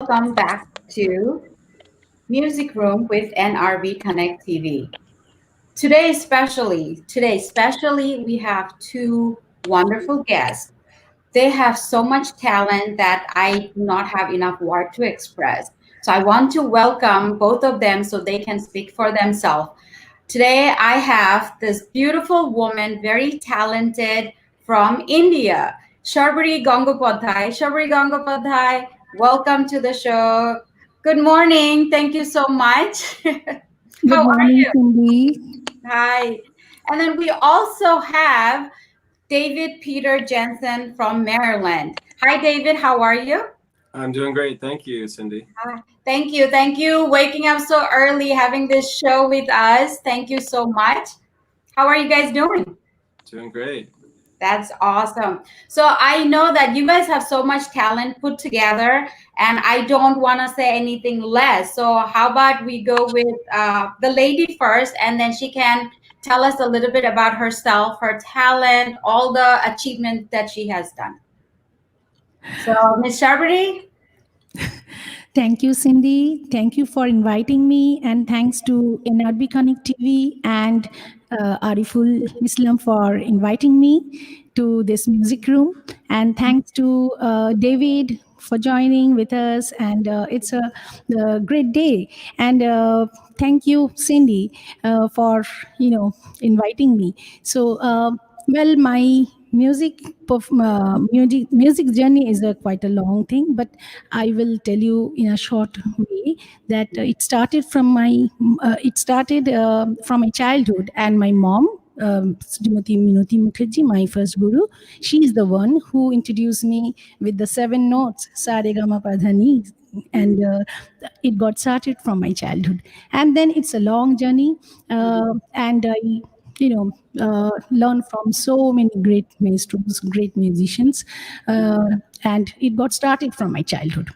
welcome back to Music Room with NRB Connect TV. Today especially, we have two wonderful guests. They have so much talent that I do not have enough word to express. So I want to welcome both of them so they can speak for themselves. Today I have this beautiful woman, very talented from India, Sharbari Gangopadhyay. Sharbari Gangopadhyay, welcome to the show. Good morning. Thank you so much. Good How are morning, you? Cindy. Hi. And then we also have David Peter Jensen from Maryland. Hi, David. How are you? I'm doing great. Thank you, Cindy. Hi. Thank you. Thank you. Waking up so early, having this show with us. Thank you so much. How are you guys doing? Doing great. That's awesome. So I know that you guys have so much talent put together, and I don't want to say anything less. So how about we go with the lady first, and then she can tell us a little bit about herself, her talent, all the achievements that she has done. So, Miss Sharbari. Thank you, Cindy. Thank you for inviting me, and thanks to NRB Connect TV and Ariful Islam for inviting me to this music room. And thanks to David for joining with us. And it's a great day. And thank you, Cindy, for inviting me. So, well, my music journey is quite a long thing, but I will tell you in a short way that it started from my childhood, and my mom, Srimati Minoti Mukherjee, my first guru, she is the one who introduced me with the seven notes, Sa Re Ga Ma Pa Dha Ni, and it got started from my childhood. And then it's a long journey, and I learn from so many great maestros, great musicians, and it got started from my childhood.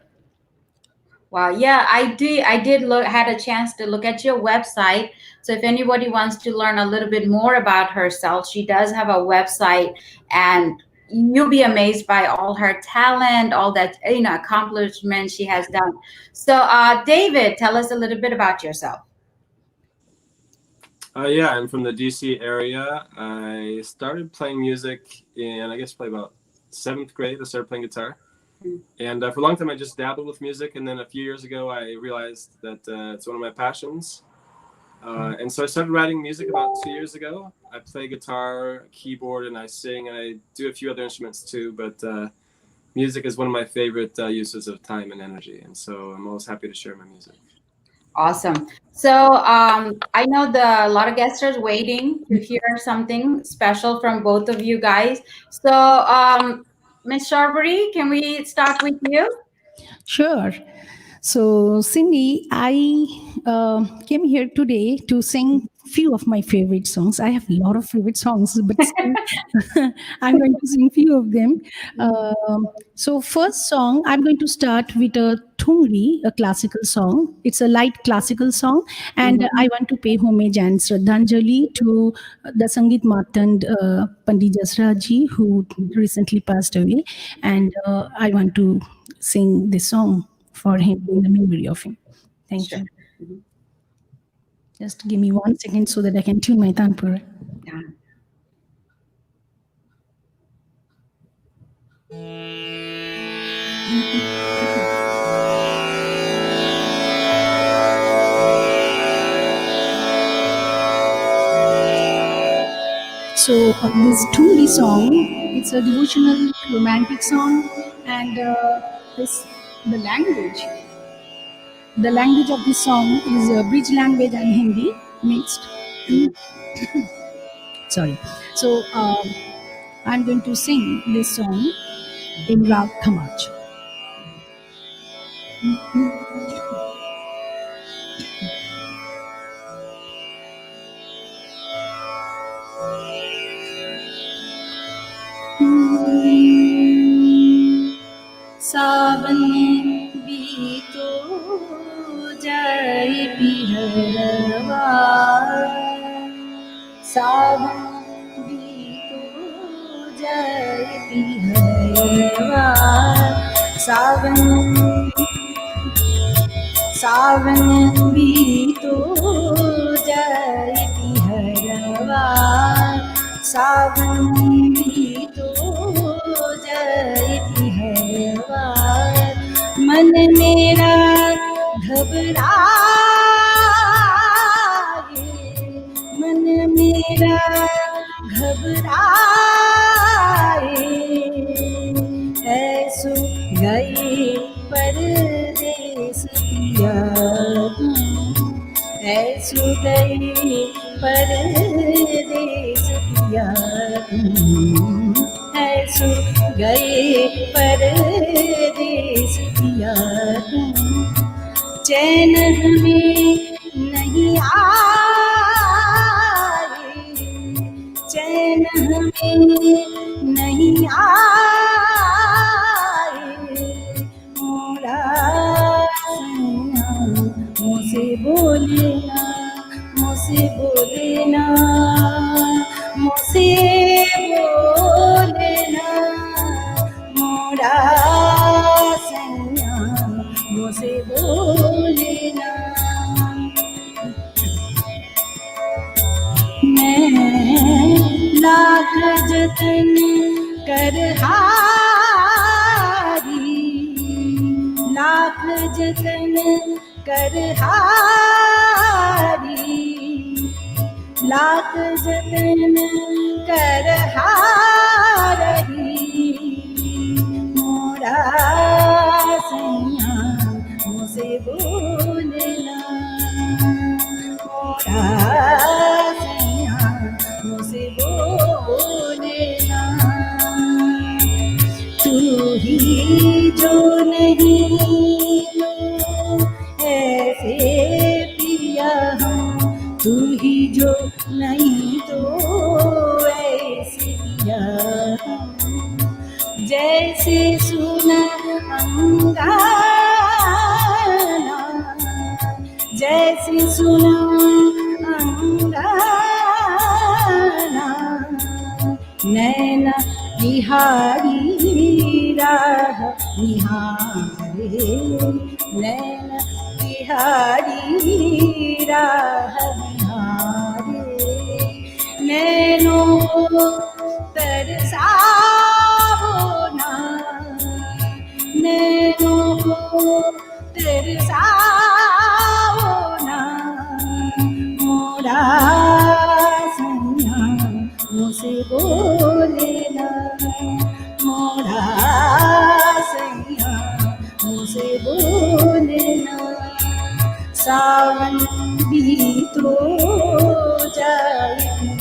Wow, yeah, I did look had a chance to look at your website. So if anybody wants to learn a little bit more about herself, she does have a website, and you'll be amazed by all her talent, all that accomplishment she has done. So David, tell us a little bit about yourself. Yeah, I'm from the DC area. I started playing music in, I guess, probably about seventh grade. I started playing guitar. And for a long time, I just dabbled with music. And then a few years ago, I realized that it's one of my passions. And so I started writing music about 2 years ago. I play guitar, keyboard, and I sing. And I do a few other instruments too. But music is one of my favorite uses of time and energy. And so I'm always happy to share my music. Awesome. So I know a lot of guests are waiting to hear something special from both of you guys. So Miss Sharbury, can we start with you? Sure. So, Cindy, I came here today to sing few of my favorite songs. I have a lot of favorite songs, but still, I'm going to sing few of them. So, first song, I'm going to start with a Thungri, a classical song. It's a light classical song, and Mhm. I want to pay homage and Shraddhanjali to the Sangeet Martand Pandit Jasraji, who recently passed away, and I want to sing this song for him in the memory of him. Thank Sure. you. Just give me 1 second so that I can tune my tanpura. Yeah. So this Tuli song, it's a devotional romantic song, and this the language. The language of this song is bridge language and Hindi mixed. Sorry. So I'm going to sing this song in Rag Thamaj. सावन बीतो जाए पिहरवा सावन बीतो जाए पिहरवा सावन सावन भी तो जाती हरवा सावन भी तो जाती हरवा मन मेरा घबराए मन मेरा घबराए ऐसो गए परदेस पिया ऐसो गए परदेस पिया ऐसो गए परदेस पिया चैन हमें नहीं आए चैन हमें नहीं आए मोरा सैया मुझसे बोलेना मुझसे बोलेना मुझसे बोलेना मोरा सैया मुझसे बोलेना मैं लाख जतन कर हारी लाख जतन कर हारी लाख जतन कर हारी मोरा सैया मुझसे बोलना मोरा सैया मुझसे बोलना तू ही जो नहीं ऐसे पिया हम तू ही जो नहीं तो ऐसे पिया हम जैसे सुना अंगाना जैसे सुना अंगाना नैना निहारी राह निहारे नैना निहारी राह निहारे नैनों तरसावो ना नैनों तरसावो ना मोरा सैया मुझसे बोलेना मोरा सैया मुझसे बोलेना सावन भी तो जाएगी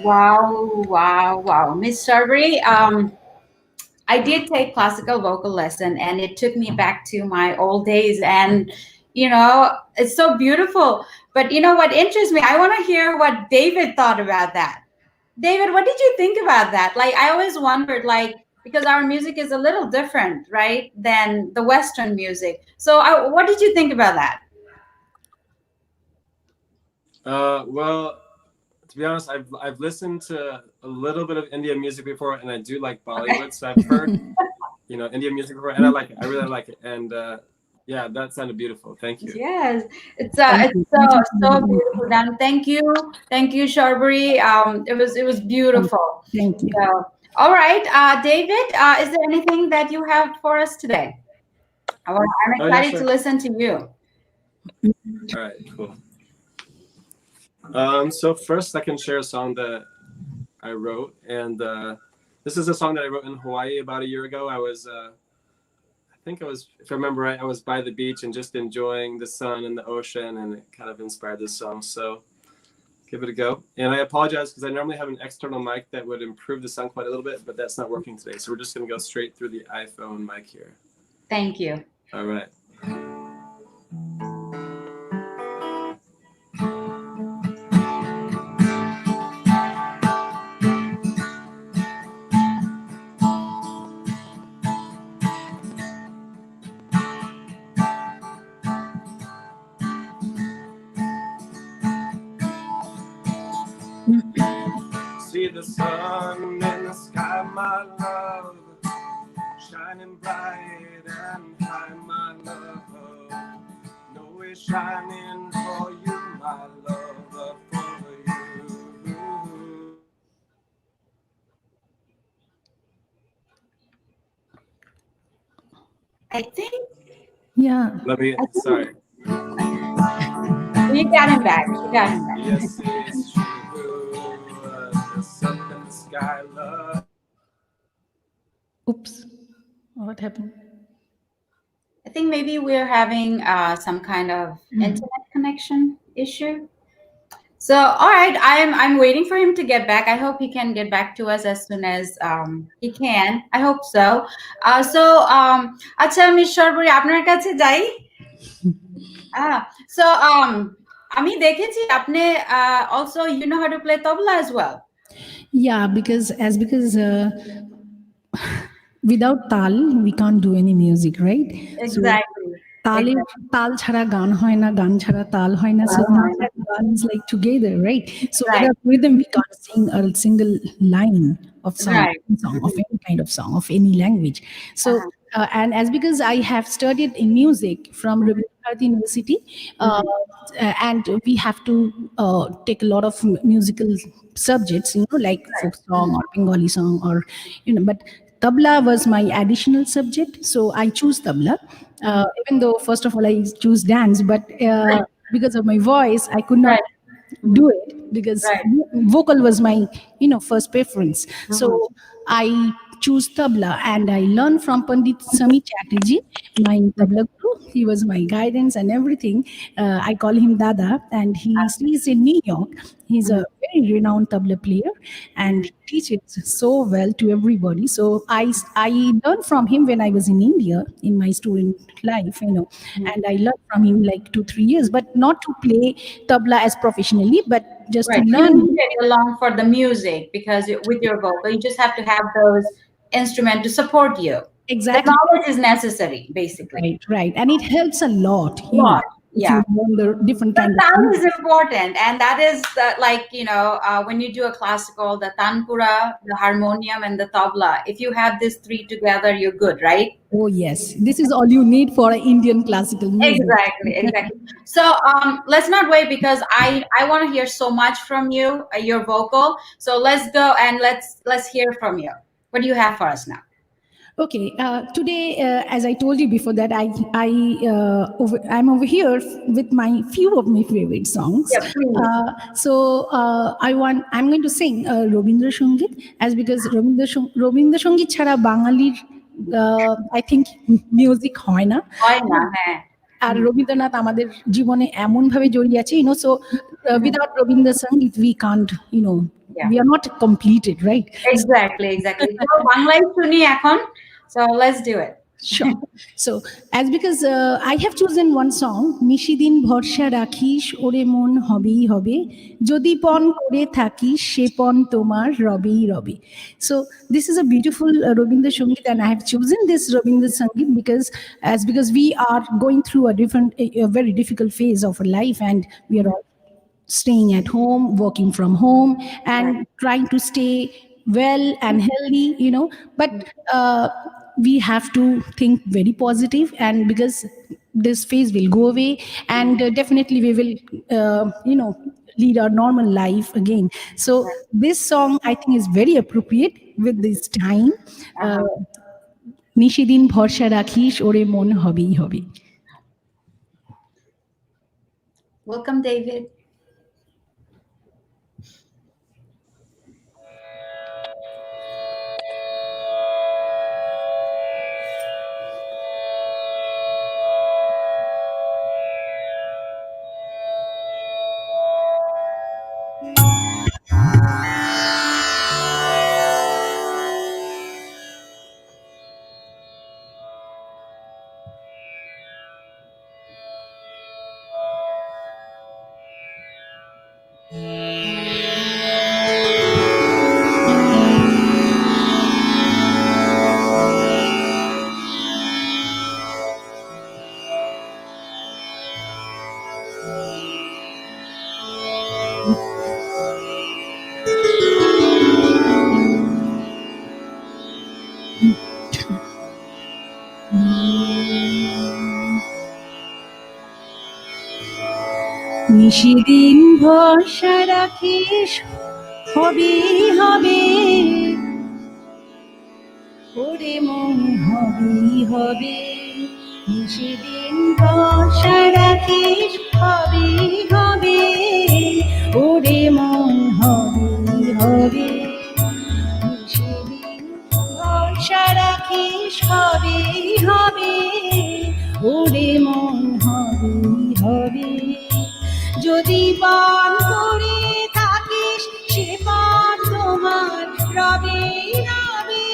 Wow. Miss Strawberry, I did take classical vocal lesson and it took me back to my old days. And, it's so beautiful. But you know what interests me? I want to hear what David thought about that. David, what did you think about that? Like, I always wondered, like, because our music is a little different, right, than the Western music. So what did you think about that? Well, to be honest, I've listened to a little bit of Indian music before, and I do like Bollywood. So I've heard, Indian music before, and I like it. I really like it. And yeah, that sounded beautiful. Thank you. Yes, it's so beautiful done. Thank you, Strawberry. It was beautiful. Thank you. So, all right, David, is there anything that you have for us today? I'm excited to listen to you. All right, cool. So first I can share a song that I wrote, and this is a song that I wrote in Hawaii about a year ago. I was, if I remember right, I was by the beach and just enjoying the sun and the ocean, and it kind of inspired this song. So give it a go. And I apologize because I normally have an external mic that would improve the sound quite a little bit, but that's not working today. So we're just going to go straight through the iPhone mic here. Thank you. All right. See the sun in the sky, my love, shining bright and high, my love. No, it's shining for you, my love, for you. I think Yeah. Sorry. you got him back. You got him back. Yes, it's true. The sun in the sky, love. Oops. What happened? I think maybe we're having some kind of internet connection issue. So, all right, I'm waiting for him to get back. I hope he can get back to us as soon as he can. I hope so. আচ্ছা miss Sarbari আপনার কাছে যাই। So আমি দেখেছি আপনি also you know how to play tabla as well. Yeah, because without tal we can't do any music, right? Exactly. তাল ছাড়া গান হয় না, গান ছাড়া তাল হয় না, so গান is like together, right? So without rhythm we can't sing a single line of song, of any kind of song of any language. So and as because I have studied in music from Rabindranath Bharati University, and we have to take a lot of musical subjects, like folk song or Bengali song, or but tabla was my additional subject, so I choose tabla. Even though first of all I choose dance, but because of my voice I could not do it, because vocal was my first preference. So I choose tabla, and I learned from Pandit Sami Chatterjee, my tabla guru. He was my guidance and everything. I call him Dada, and he's in New York. He's a very renowned tabla player, and he teaches so well to everybody. So I learned from him when I was in India in my student life, and I learned from him like 2-3 years, but not to play tabla as professionally, but just to learn. You need it along for the music, because with your vocal you just have to have those instruments to support you. Exactly. The knowledge is necessary, basically. Right, and it helps a lot. If Yeah. you learn the different kind of Sound music. is important, and that is like when you do a classical, the tanpura, the harmonium, and the tabla. If you have these three together, you're good, right? Oh yes, this is all you need for Indian classical music. Exactly. So let's not wait, because I want to hear so much from you, your vocal. So let's go and let's hear from you. What do you have for us now? Okay, today, as I told you before, that I'm over here with my few of my favorite songs. Yeah, please. I'm going to sing Robindra Sangit, as because Robindra Sangit ছাড়া বাঙালির I think music হয় না। আর রবীন্দ্রনাথ আমাদের জীবনে এমন ভাবে জড়িয়ে আছে, so without Rabindra Sangeet we can't, we are not completed, right? Exactly. So বাংলায় শুনি এখন. So let's do it. Sure. So, as because I have chosen one song, নিশিদিন ভরসা রাখিস ওরে মন হবেই হবে, যদি পণ করে থাকিস সে পণ তোমার রবেই রবে. So this is a beautiful Rabindra Sangeet, and I have chosen this Rabindra Sangeet because we are going through a very difficult phase of our life, and we are all staying at home, working from home, and trying to stay well and healthy, but we have to think very positive, and because this phase will go away, and definitely we will lead our normal life again. So this song I think is very appropriate with this time. নিশিদিন ভরসা রাখিস ওরে মন হবেই হবে. Welcome, David. দিন ভরসা রাখিস হবে হবে ওরে মন হবে হবে সেদিন ভরসা রাখিস হবে হবে ওরে মন হবে হবে সেদিন ভরসা রাখিস হবে হবে ওরে মন হবে হবে যদি পান করে থাকিস সে পান তোমার রবে রবে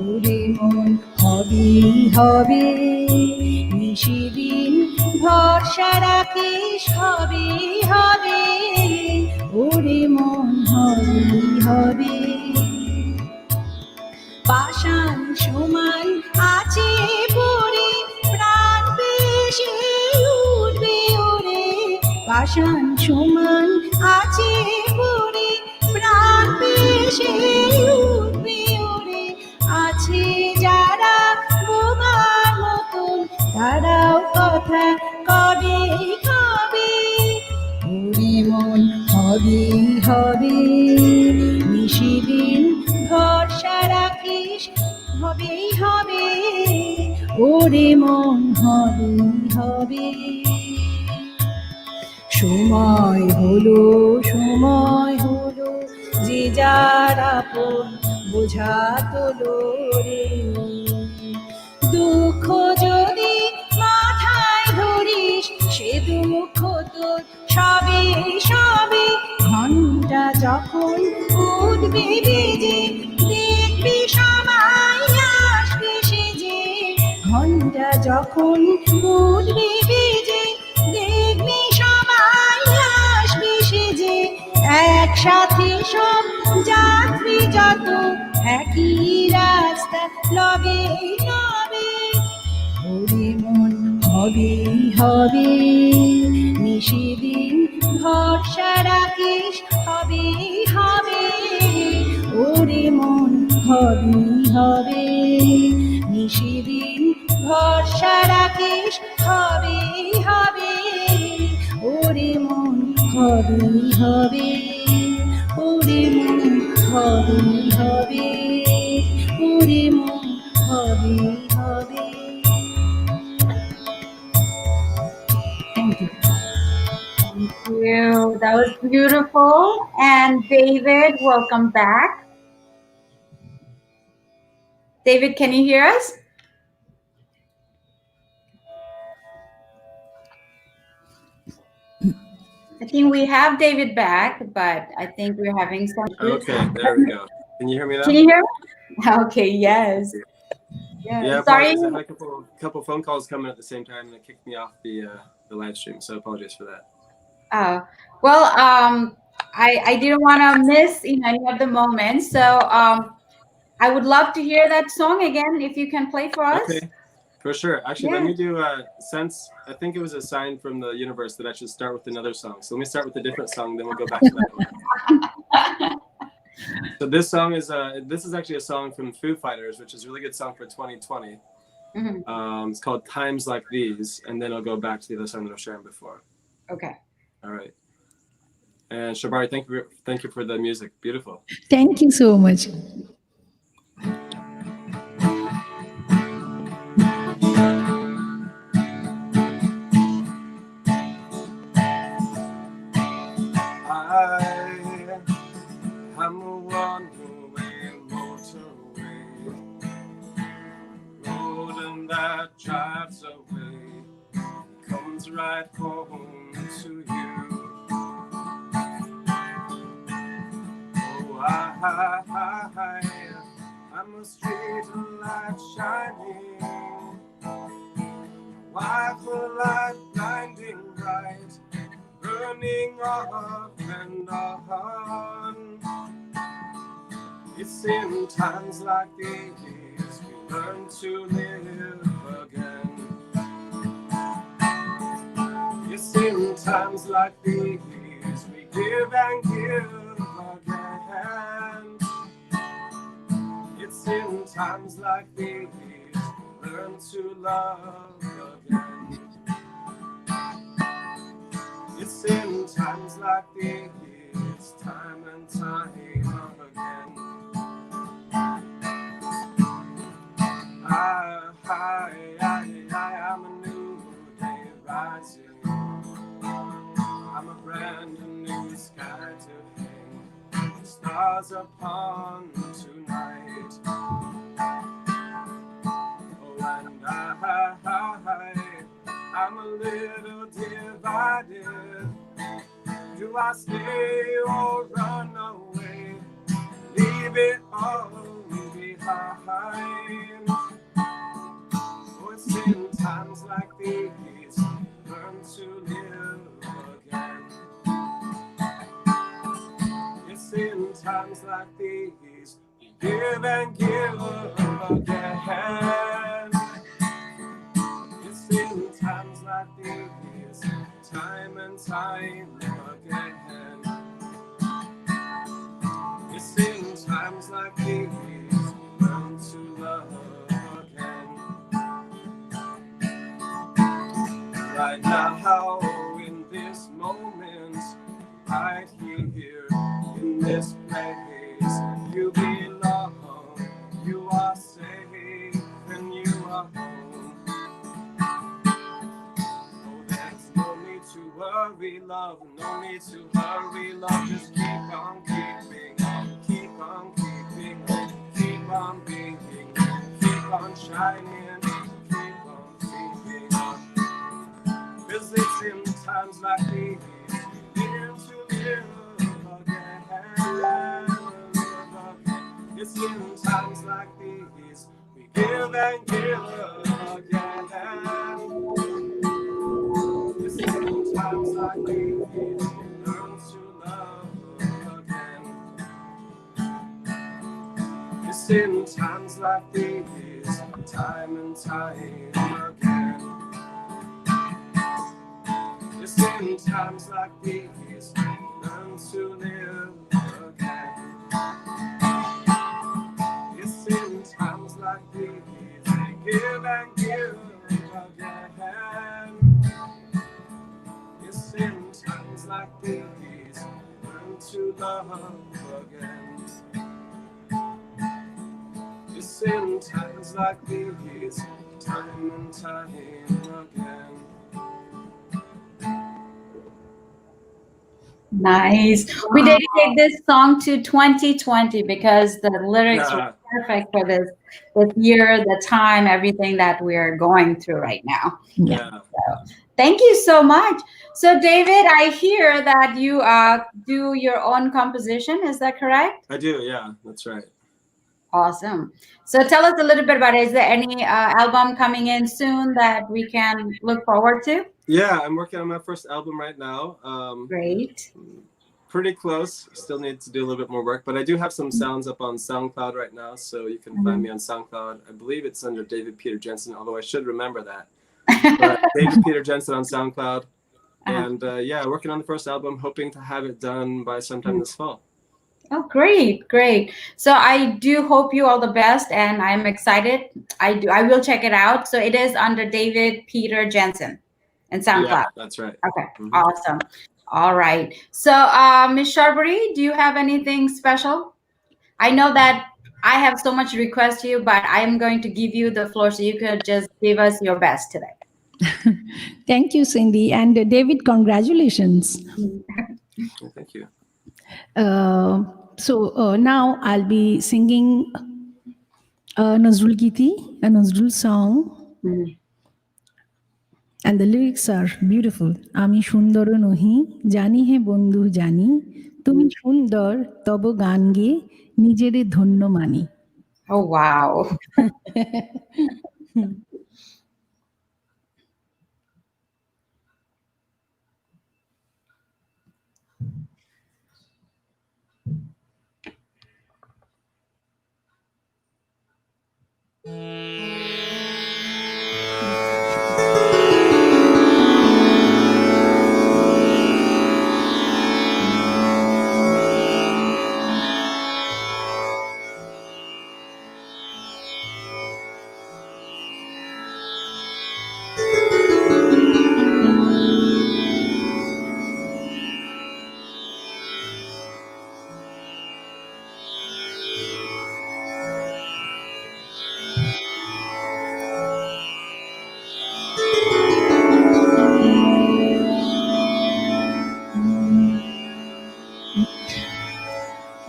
ওরে মন হবে হবে সেদিন ভরসা রাখিস হবে হবে ওরে মন হবে হবে পাষাণ সমান আছে পড়ে প্রাণ বেশে উঠবে ওরে পাষাণ সমান আছে পড়ে প্রাণ বেশে উঠবে ওরে আছে যারা বোমার মতন তারাও কথা কবে কবে ওরে মন হবে হবে সেদিন ভরসা রাখিস হবেই হবে ওরে মন হবে হবে সময় হলো যে যার আপন বোঝা তোলো রে দুঃখ যদি মাথায় ধরিস সে দুঃখ তোর সবে সবে ঘন্টা যখন উঠবে বেজে দেখবি সবাই আসবে সেজে ঘন্টা যখন উঠবে বেজে দেখবি সবাই আসবে সেজে একসাথে সব যাত্রী যত একই রাস্তা লবে লবে ওরে মন হবে হবে সেদিন ভরসা রাখিস হবে হবে ওরে মন হবে হবে সেদিন ভরসা রাখিস হবে হবে ওরে মন হবে হবে ওরে মন হবে হবে ওরে মন হবে হবে Thank you. That was beautiful. And David, welcome back. David, can you hear us? I think we have David back, but I think we're having some. Okay, there we go. Can you hear me now? Can you hear me? Okay, yes. Yeah, Sorry. apologies. I had a couple phone calls coming at the same time, and it kicked me off the live stream. So apologies for that. Well, I didn't want to miss any of the moments, so I would love to hear that song again if you can play for us. Okay, for sure. Actually, let me do since I think it was a sign from the universe that I should start with another song. So let me start with a different song, then we'll go back to that one. So this song is actually a song from Foo Fighters, which is a really good song for 2020. Mm-hmm. It's called Times Like These, and then I'll go back to the other song that I was sharing before. Okay. All right. And Shabari, thank you for the music. Beautiful. Thank you so much. I'm a one-way motorway, road and that drives away, comes right home to you. Oh, I'm a street light shining, white light blinding bright, burning off and on. It's in times like these we learn to live again. It's in times like these we give and give again. It's in times like these we learn to love again. It's in times like these, time and time again. I'm a new day rising. I'm a brand new sky to hang the stars upon tonight. Oh, and I'm a little divided. Do I stay or run away? Leave it all behind. Oh, it's in times like these, learn to live again. It's in times like these, give and give again. It's in times like these, time and time again. It's in times like these, learn to love again. Right now, in this moment, right here, in this place, you belong, you are safe, and you are home. Oh, there's no need to worry, love, no need to hurry, love, just keep on keeping, keep on keeping, keep on being, keep on shining, keep on keeping on. 'Cause it's in times like these, we learn to live again. It's in times like these, we give and give again. It's in times like these, we learn to love again. It's in times like these, time and time again. It's in times like these, learn to live again. It's in times like these, give and give again. It's in times like these, learn to love again. It's in times like these, time and time again. Nice. We dedicate this song to 2020 because the lyrics were perfect for this year, the time, everything that we're going through right now. Yeah. So, thank you so much. So, David, I hear that you do your own composition. Is that correct? I do, yeah, that's right. Awesome. So, tell us a little bit about it. Is there any album coming in soon that we can look forward to? Yeah, I'm working on my first album right now. Great. Pretty close. Still need to do a little bit more work, but I do have some sounds up on SoundCloud right now, so you can find me on SoundCloud. I believe it's under David Peter Jensen, although I should remember that. But David Peter Jensen on SoundCloud. And yeah, working on the first album, hoping to have it done by sometime this fall. Oh, great, great. So I do hope you all the best, and I'm excited. I will check it out. So it is under David Peter Jensen and SoundCloud. Yeah, that's right. Okay, awesome. All right. So Ms. Sharbari, do you have anything special? I know that I have so much request to you, but I'm going to give you the floor so you could just give us your best today. Thank you, Cindy. And David, congratulations. Thank you. So now I'll be singing Nazrul Giti, a Nazrul song. And the lyrics are beautiful. Ami সুন্দর নহি জানি হে বন্ধু জানি তুমি সুন্দর তব গান গে নিজেরে ধন্য মানি. Oh, wow.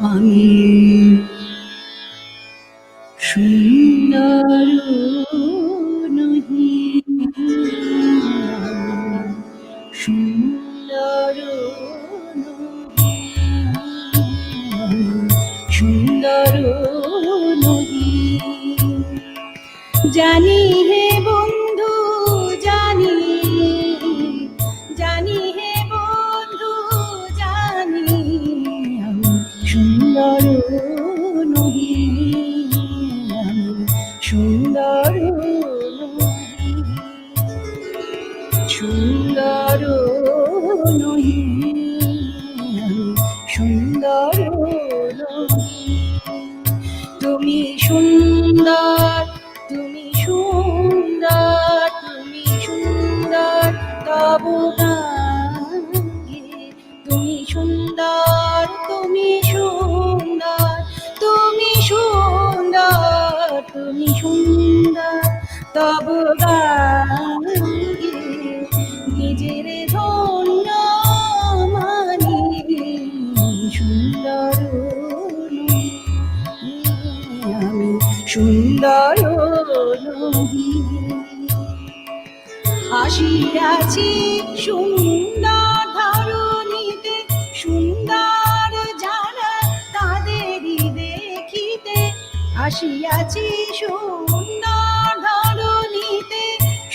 আমি সুন্দর নহি, সুন্দর নহি, সুন্দর নহি। জানি হে বন্ধু জানি, জানি হে বন্ধু জানি, আমি সুন্দর নহি, আমি সুন্দর নহি, সুন্দর নহি, আমি সুন্দর নহি। তুমি সুন্দর, তুমি সুন্দর, তুমি সুন্দর তব গাঙ্গে। তুমি সুন্দর, তুমি সুন্দর, তুমি সুন্দর, তুমি সুন্দর তব গাঙ্গে। নিজের ধন্য মানি সুন্দর নহি, আমি সুন্দর নহি। আসিয়াছি সুন্দর ধরণীতে, সুন্দর যারা তাদেরই দেখিতে। আসিয়াছি সুন্দর ধরণীতে,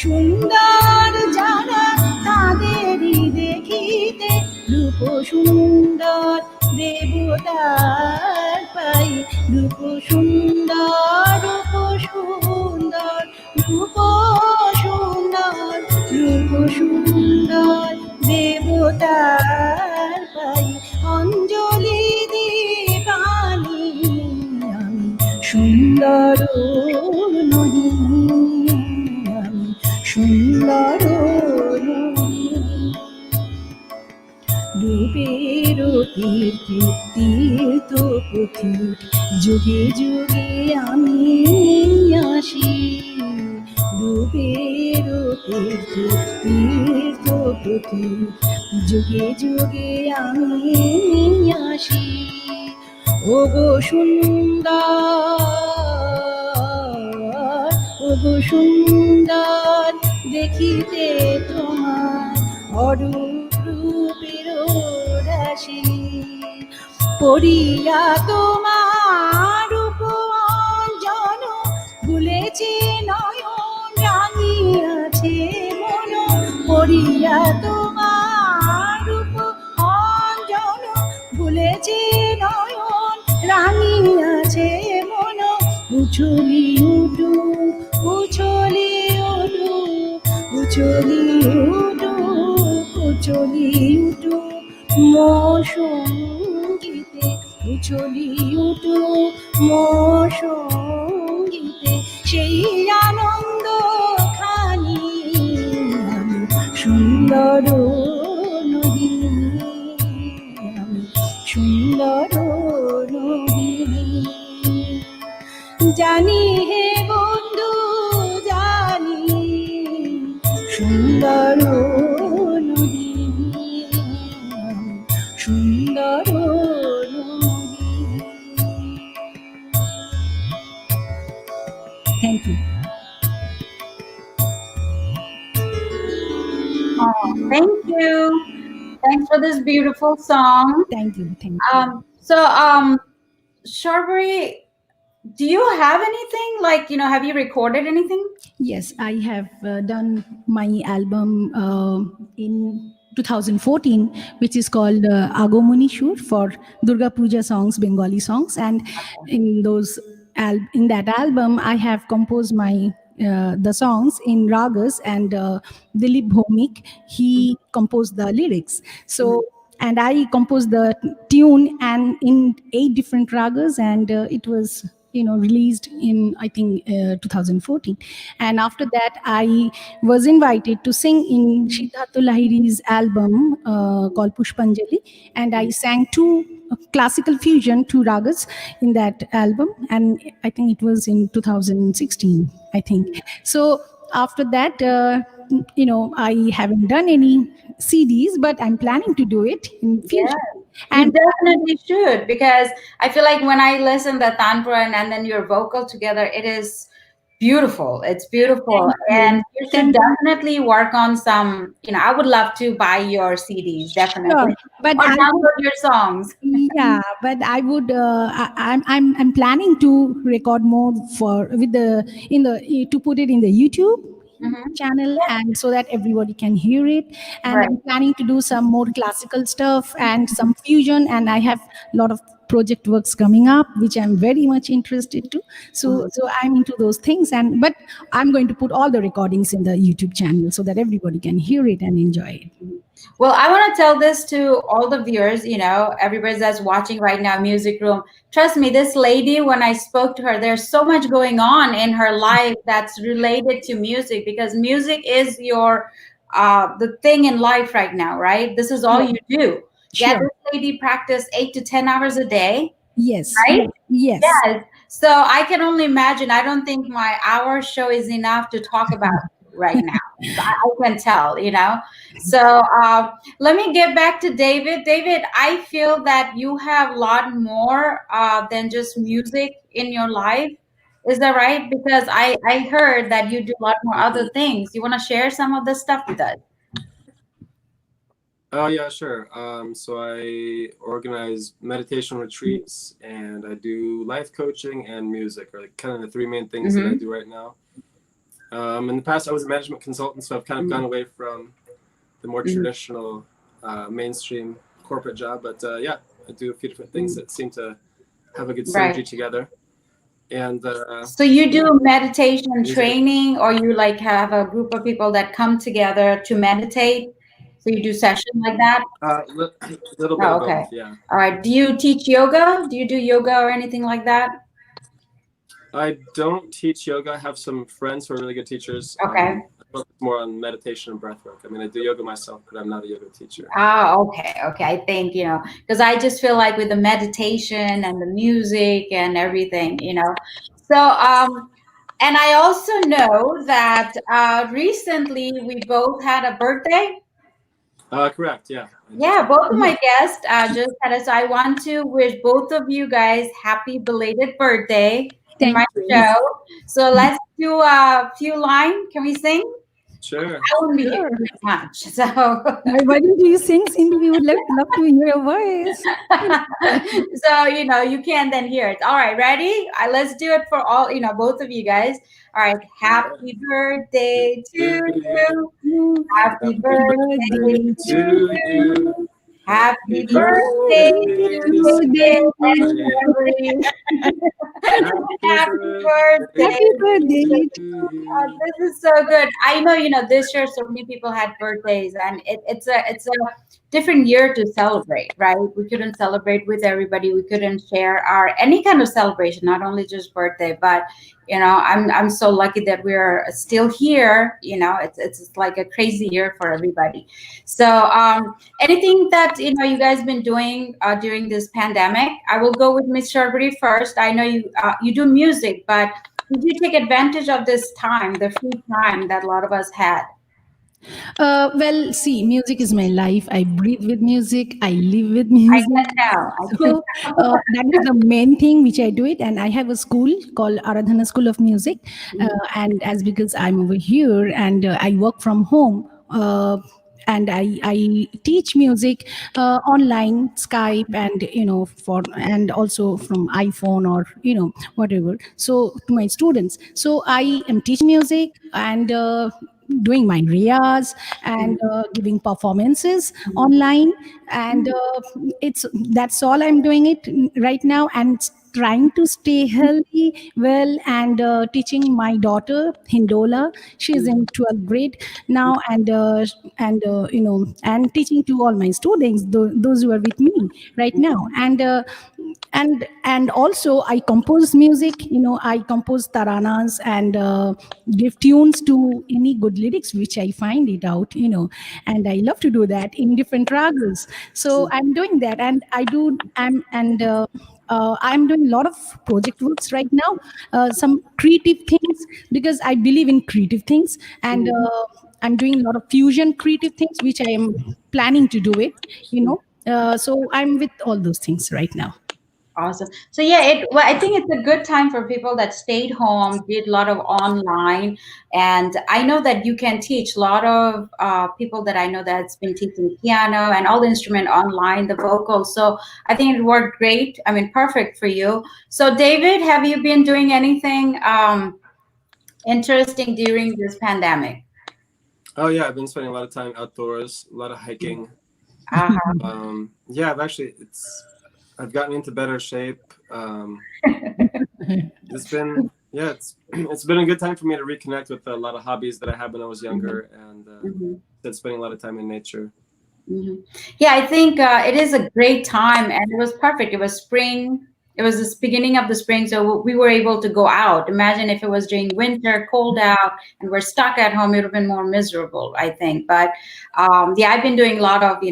সুন্দর যারা তাদেরই দেখিতে। রূপ সুন্দর দেবতার পাই, রূপ সুন্দর, রূপ সুন্দর, রূপ সুন্দর, রূপ সুন্দর দেবতার পাই। অঞ্জলি দীপানি আমি সুন্দর নহি, আমি সুন্দর নহি। রূপের তীর্থে তীর্থ পথিক, যুগে যুগে আমি আসি। রূপের তীর্থে তীর্থ পথিক, যুগে যুগে আমি আসি। ওগো সুন্দর, ওগো সুন্দর দেখিতে তোমার অরূপ রূপের রাশি। পড়িয়া তোমার রূপ অঞ্জন, ভুলেছি নয়ন রাঙিয়াছে মন। পড়িয়া তোমার রূপ অঞ্জন, ভুলেছি নয়ন রাঙিয়াছে মন। উছলি উঠু, উছলি উঠু, উছলি উঠু, উছলি উঠু মৌসঙ্গীতে। উছলি উঠু মৌসঙ্গীতে, সেই আনন্দ খানি আমি সুন্দর নহি, আমি সুন্দর নহি। জানি হে বন্ধু জানি, সুন্দর নহি, আমি সুন্দর নহি। Thank you. Oh, thank you. Thanks for this beautiful song. Thank you, thank you. So, Sharbari, do you have anything like, have you recorded anything? Yes, I have done my album in 2014, which is called Agomoni Shur for Durga Puja songs, Bengali songs, and in in that album, I have composed the songs in ragas, and Dilip Bhomik, he composed the lyrics. So. And I composed the tune and in 8 different ragas, and it was released in, I think, 2014. And after that, I was invited to sing in Siddhartha Lahiri's album called Pushpanjali, and I sang 2 classical fusion, 2 ragas in that album, and I think it was in 2016, I think. So after that, I haven't done any CDs, but I'm planning to do it in future. You And definitely should, because I feel like when I listen the tantra and then your vocal together, it is beautiful. It's beautiful, thank and you. you should Thank you. definitely work on some. I would love to buy your CDs, Sure. definitely, But or I would, download your songs. yeah, but I would, I'm planning to record more for with the in the to put it in the YouTube Hmm. channel, and so that everybody can hear it. And Right. I'm planning to do some more classical stuff and some fusion, and I have a lot of project works coming up which I'm very much interested to. So I'm into those things, and but I'm going to put all the recordings in the YouTube channel so that everybody can hear it and enjoy it. Well, I want to tell this to all the viewers, everybody that's watching right now, Music Room. Trust me, this lady, when I spoke to her, there's so much going on in her life that's related to music, because music is the thing in life right now, right? This is all Sure. you do. Yeah, Sure. this lady practiced 8 to 10 hours a day, Yes. right? Yes. Yes. So I can only imagine. I don't think my hour show is enough to talk about right now. I can tell. So let me get back to David. David, I feel that you have a lot more than just music in your life. Is that right? Because I heard that you do a lot more other things. You want to share some of the stuff with us? Oh yeah, sure. So I organize meditation retreats and I do life coaching and music are like kind of the three main things that I do right now. In the past, I was a management consultant, so I've kind of gone away from the more traditional mainstream corporate job. But yeah, I do a few different things that seem to have a good synergy Right. together. And So you do meditation music- training, or you like have a group of people that come together to meditate? So you do sessions like that? little bit Oh, of okay. both, yeah. All right. Do you teach yoga? Do you do yoga or anything like that? I don't teach yoga. I have some friends who are really good teachers. Okay. I focus more on meditation and breath work. I mean, I do yoga myself, but I'm not a yoga teacher. Okay. I think, because I just feel like with the meditation and the music and everything. So, and I also know that recently we both had a birthday. Correct, yeah. Yeah, both of my guests just had it. So I want to wish both of you guys happy belated birthday in Thank my you. show. So let's do a few lines. Can we sing? Sure. I won't be Sure. very much. So, Why don't you sing, Cindy? We would love to hear your voice. so you can then hear it. All right, ready? Let's do it for all, both of you guys. All right, happy birthday to you. Happy birthday to you. Happy birthday to you. Happy birthday. Happy birthday. This is so good. I know, this year so many people had birthdays, and it's a different year to celebrate, right? We couldn't celebrate with everybody. We couldn't share our any kind of celebration, not only just birthday, but I'm so lucky that we're still here. It's like a crazy year for everybody. So anything that you guys been doing during this pandemic? I will go with Miss Sharpary first. I know you do music, but did you take advantage of this time, the free time that a lot of us had? Well, see, music is my life. I breathe with music. I live with I music. can tell. So that is the main thing which I do it. And I have a school called Aradhana School of Music. And as because I'm over here and I work from home. And I teach music online, Skype, and and also from iPhone or whatever. So to my students, so I am teaching music and doing my riyas and giving performances online, and it's that's all I'm doing it right now, and trying to stay healthy well, and teaching my daughter Hindola. She's in 12th grade now, and teaching to all my students, those who are with me right now, and also I compose music. I compose taranas and give tunes to any good lyrics which I find it out, and I love to do that in different ragas. So I'm doing that, and I'm doing a lot of project works right now, some creative things, because I believe in creative things, and I'm doing a lot of fusion creative things which I am planning to do it. So I'm with all those things right now. Awesome. So yeah, well, I think it's a good time for people that stayed home, did a lot of online, and I know that you can teach a lot of people that I know that's been teaching piano and all the instrument online, the vocals. So I think it worked great. I mean, perfect for you. So David, have you been doing anything interesting during this pandemic? Oh yeah, I've been spending a lot of time outdoors, a lot of hiking. Uh-huh. Yeah, I've gotten into better shape. It's been it's been a good time for me to reconnect with a lot of hobbies that I had when I was younger, and Mhm. been spending a lot of time in nature. Mhm. Yeah, I think it is a great time, and it was perfect. It was spring. It was the beginning of the spring, so we were able to go out. Imagine if it was during winter, cold out, and we're stuck at home, it would have been more miserable, I think. But yeah, I've been doing a lot of,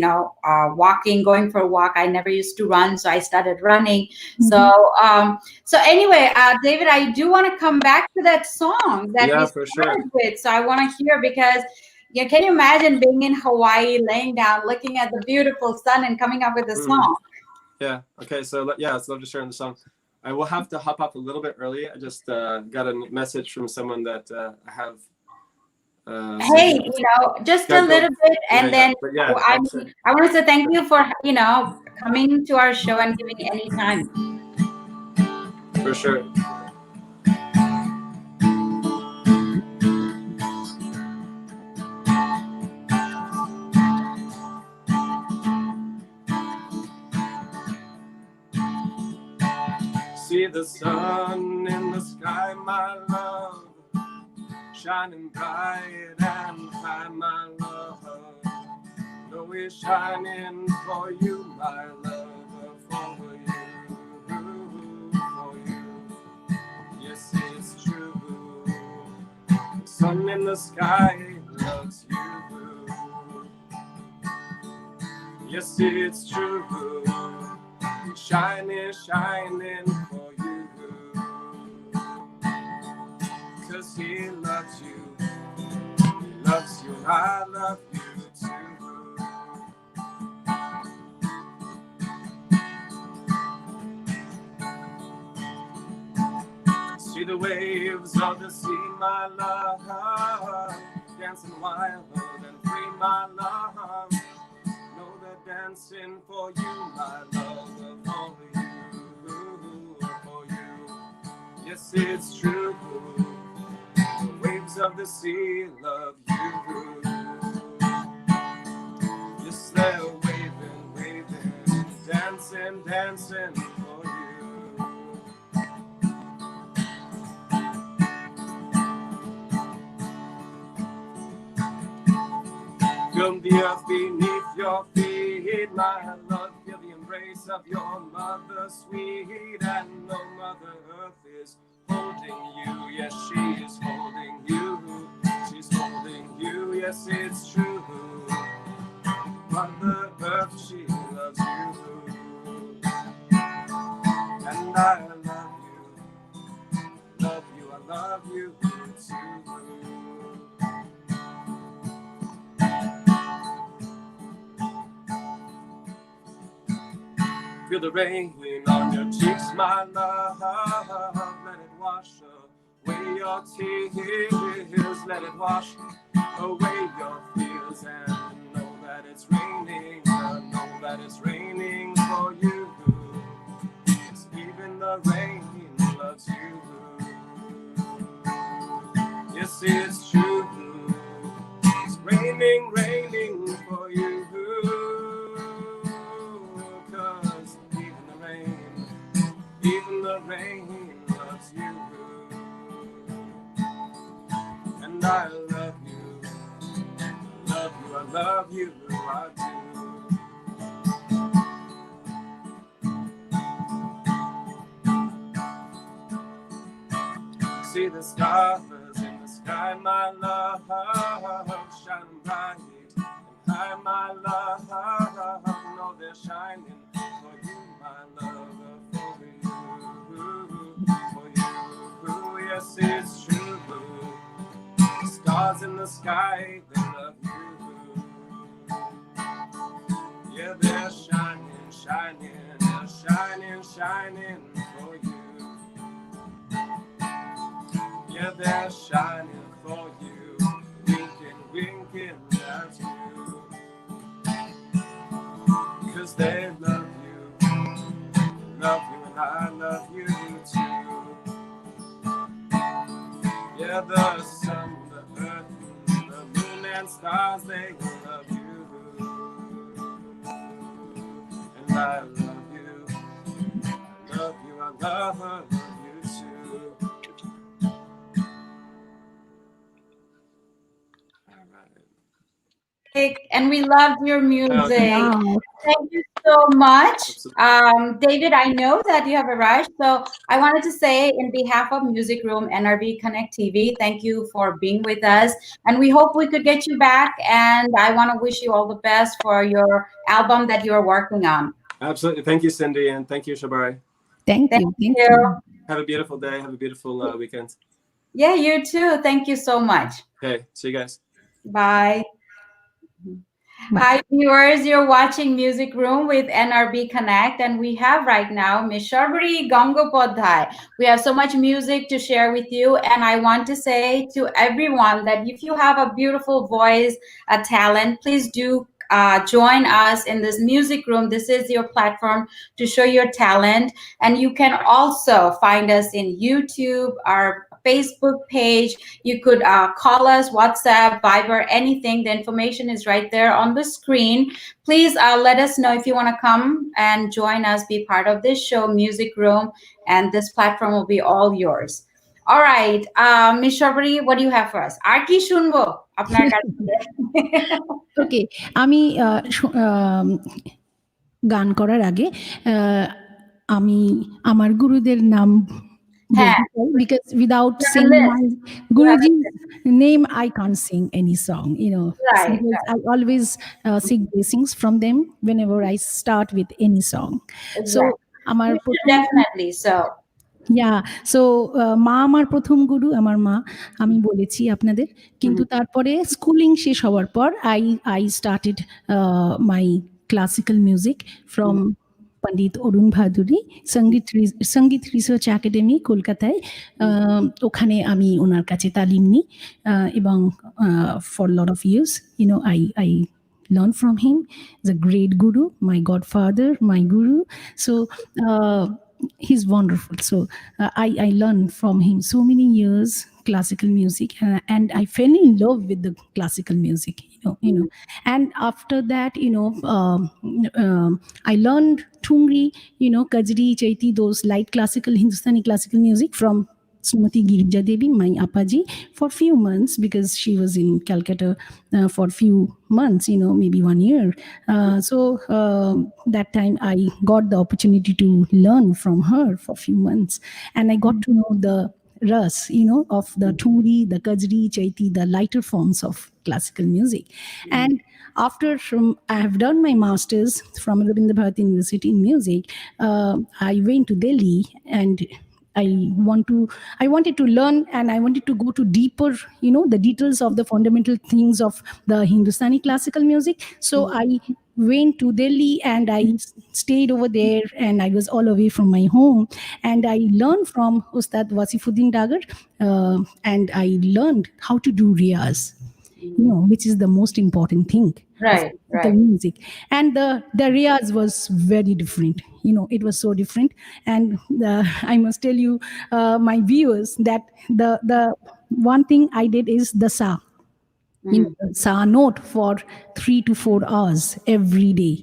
walking, going for a walk. I never used to run, so I started running. Mhm. So anyway, David, I do want to come back to that song that we Yeah, for sure. started with. So I want to hear because yeah, can you imagine being in Hawaii, laying down, looking at the beautiful sun, and coming up with a Mhm. song? Yeah. Okay. So yeah, it's love to share in the song. I will have to hop off a little bit early. I just got a message from someone that I have. Hey, Some, just a gotta go. little bit, Yeah, and yeah. then But yeah, I I'll say mean, I want to say thank you for coming to our show and giving any time. for sure. See the sun in the sky, my love, shining bright and high, my love. Know it's shining for you, my love, for you. Yes, it's true. The sun in the sky loves you. Yes, it's true. Shining, shining for you. 'Cause he loves you. He loves you. I love you too. See the waves of the sea, my love, dancing wild and free, my love. Know they're dancing for you, my love, for you. Yes, it's true. The waves of the sea love you. Yes, they're waving, waving, dancing, dancing for you. Feel the earth beneath your feet, my love. Feel the embrace of your mother, sweet, and no mother earth is holding you. Yes, she is holding you. She's holding you. Yes, it's true. Mother earth, she loves you, and I love you, I love you too. Feel the rain on your cheeks, my love. Let it wash away your tears. Let it wash away your fears. And know that it's raining. Know that it's raining for you. 'Cause even the rain loves you. Yes, it's true. It's raining, raining for you. Even the rain loves you, and I love you, I love you, I do. See the stars in the sky, my love, shining bright and high, my love. Know they're shining for you, my love. Yes, it's true. The stars in the sky, they love you. Yeah, they're shining. and shining for you. Yeah, they're shining for you. Winking, winking at you. 'Cause they love you, and I love you too. Yeah, the sun, the earth, the moon and stars, they love you. And I love you, I love you, I love you too. All right. And we loved your music. Wow. Thank you so much. David, I know that you have a rush, so I wanted to say in behalf of Music Room NRB Connect TV, thank you for being with us. And we hope we could get you back. And I want to wish you all the best for your album that you're working on. Absolutely. Thank you, Cindy, and thank you, Shabari. Thank you. Thank you. you. Have a beautiful day. Have a beautiful weekend. Yeah, you too. Thank you so much. Okay, see you guys. Bye. Hi, viewers. You're watching Music Room with NRB Connect, and we have right now Ms. Sharbari Gangopodhai. We have so much music to share with you, and I want to say to everyone that if you have a beautiful voice, a talent, please do join us in this music room. This is your platform to show your talent, and you can also find us in YouTube, our Facebook page. You could call us, WhatsApp, Viber, anything. The information is right there on the screen. Please let us know if you want to come and join us, be part of this show, Music Room, and this platform will be all yours. All right, Ms. Sharbari, what do you have for us? Ar ki shunbo apnar kache? ওকে, আমি গান করার আগে আমি আমার গুরুদের নাম because without saying my Guruji's name, I can't sing any song, you know. Right. I always seek blessings from them whenever I start with any song. So, আমার definitely so. So মা আমার প্রথম গুরু, আমার মা, আমি বলেছি আপনাদের। কিন্তু তারপরে স্কুলিং শেষ হওয়ার পর I started my classical music from Pandit Arun Bhaduri Sangeet research academy, কলকাতায়। ওখানে আমি ওনার কাছে তালিম নিই এবং for lot of years I learn from him. He's a great guru, my godfather, my guru. So he's wonderful. So I learned from him so many years classical music, and I fell in love with the classical music, you know. And after that, I learned Thungri, Kajri, Chaiti, those light classical Hindustani classical music from Srimati Girija Devi, my Appaji, for few months, because she was in Calcutta for few months, maybe 1 year. So that time I got the opportunity to learn from her for few months, and I got to know the ras, of the Thungri, the Kajri, Chaiti, the lighter forms of classical music. And after I have done my master's from Rabindra Bharati University in music, I went to Delhi, and I wanted to learn, and I wanted to go to deeper, the details of the fundamental things of the Hindustani classical music. So I went to Delhi, and I stayed over there, and I was all away from my home, and I learned from Ustad Wasifuddin Dagar, and I learned how to do riyaz, which is the most important thing. Right. Music. And the riyaz was very different. It was so different. And I must tell you, my viewers, that the one thing I did is the sa. Sa note for 3 to 4 hours every day.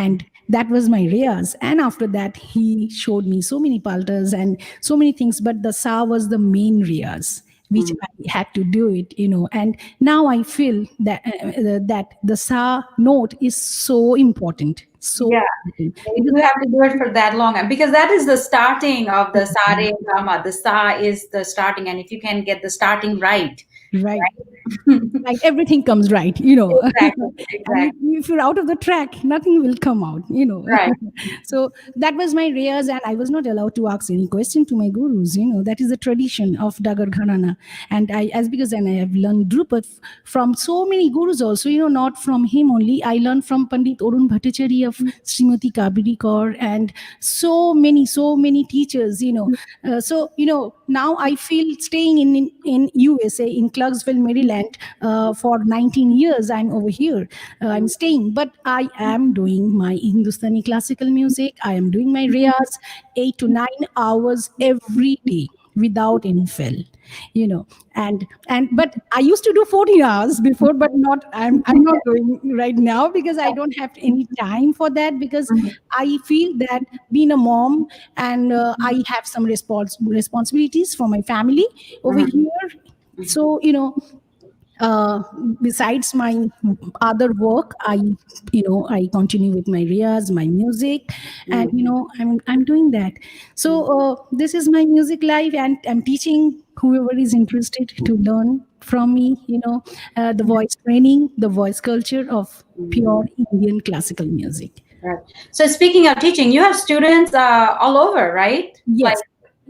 And that was my riyaz. And after that, he showed me so many paltas and so many things, but the sa was the main riyaz, which I had to do it, and now I feel that the sa note is so important. So important. You have to do it for that long, because that is the starting of the sa re ga ma. The sa is the starting, and if you can get the starting right, Right, everything comes right, you know. Exactly, And exactly. if you're out of the track, nothing will come out, you know. Right. So that was my reyas, and I was not allowed to ask any question to my gurus, you know. That is the tradition of Dagar Gharana. And I, as because then I have learned Drupad from so many gurus also, you know, not from him only. I learned from Pandit Arun Bhattacharya of Srimati Kabiri Kaur, and so many teachers, you know. So, you know, now I feel staying in USA, in Clarksville, Maryland, for 19 years. I'm over here. I'm staying, but I am doing my Hindustani classical music. I am doing my riyas 8 to 9 hours every day without any fail, you know. And but I used to do 14 hours before, but not, I'm not doing right now because I don't have any time for that, because I feel that being a mom, and I have some responsibilities for my family over here. So, you know, uh, besides my other work, I continue with my riyas, my music, and, you know, I'm doing that. So this is my music life, and I'm teaching whoever is interested to learn from me, you know, the voice training, the voice culture of pure Indian classical music. Right. So speaking of teaching, you have students all over, right? Like Yes.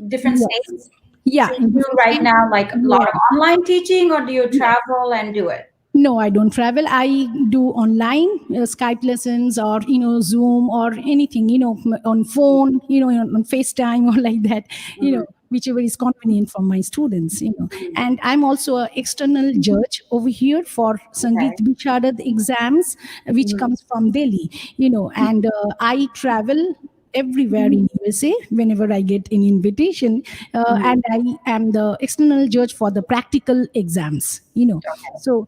different Yes. states. Yeah, So in you do different right states. now like a lot of Yes. online teaching, or do you Yes. travel and do it? No, I don't travel. I do online Skype lessons, or, you know, Zoom, or anything, you know, on phone, you know, on FaceTime or like that, you know, whichever is convenient for my students, you know. And I'm also an external judge over here for Sangeet Okay. Bisharad exams, which comes from Delhi, you know. And I travel everywhere in USA whenever I get an invitation, and I am the external judge for the practical exams, you know. So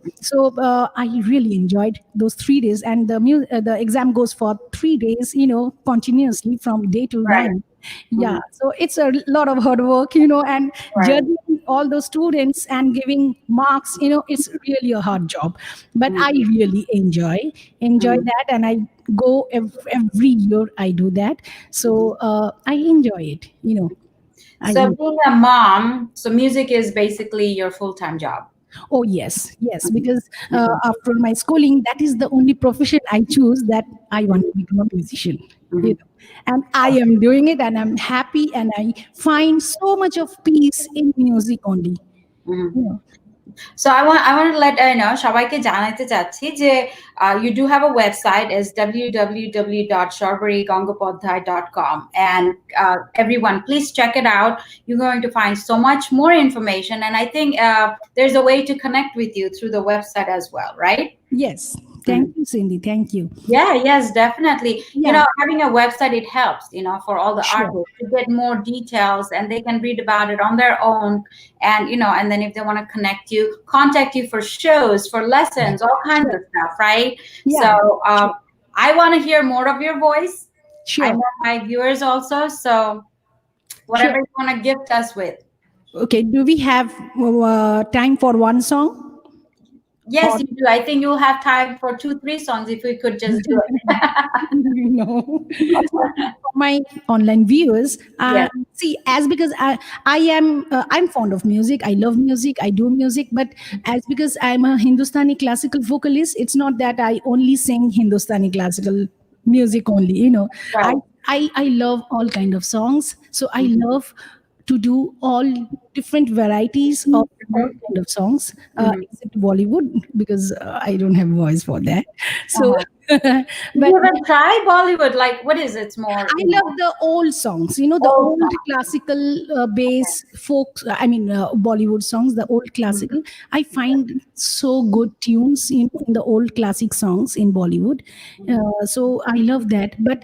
I really enjoyed those 3 days, and the exam goes for 3 days, you know, continuously from day to Right. night. Yeah, so it's a lot of hard work, you know, and Right. judging all those students and giving marks, you know, it's really a hard job. But I really enjoy that, and I go every year I do that. So I enjoy it, you know. So I being a mom, so music is basically your full-time job. Oh, yes, yes, because after my schooling, that is the only profession I choose, that I want to become a musician. You know, and I am doing it, and I'm happy, and I find so much of peace in music only. You know, So I want to let know সবাইকে জানাতে চাচ্ছি যে you do have a website is www.sharbarigangapodhyay.com, and everyone please check it out. You're going to find so much more information, and I think there's a way to connect with you through the website as well, right? yes, thank you, Cindy. Thank you. Yeah, yes, definitely. You Yeah, know, having a website, it helps, you know, for all the sure. artists to get more details, and they can read about it on their own. And, you know, and then if they want to connect you, contact you for shows, for lessons, all kinds Sure. of stuff, right? So Yeah, sure. I want to hear more of your voice. I Sure. know my viewers also. So Sure. whatever you want to gift us with. Okay, do we have time for one song? Yes, Or you do. I think you'll have time for 2, 3 songs if we could just do it. no. So for my online viewers, Yes. see, as because I'm fond of music, I love music, I do music, but as because I'm a Hindustani classical vocalist, it's not that I only sing Hindustani classical music only, you know. Right. I love all kind of songs, so I love to do all different varieties of all kind of songs, except Bollywood, because I don't have voice for that. So, Uh-huh. Did but you ever try Bollywood? Like, what is it? It's more, I you love know, the old songs, you know, the old old classical bass folk, Bollywood songs, the old classical. I find so good tunes in the old classic songs in Bollywood. So I love that. But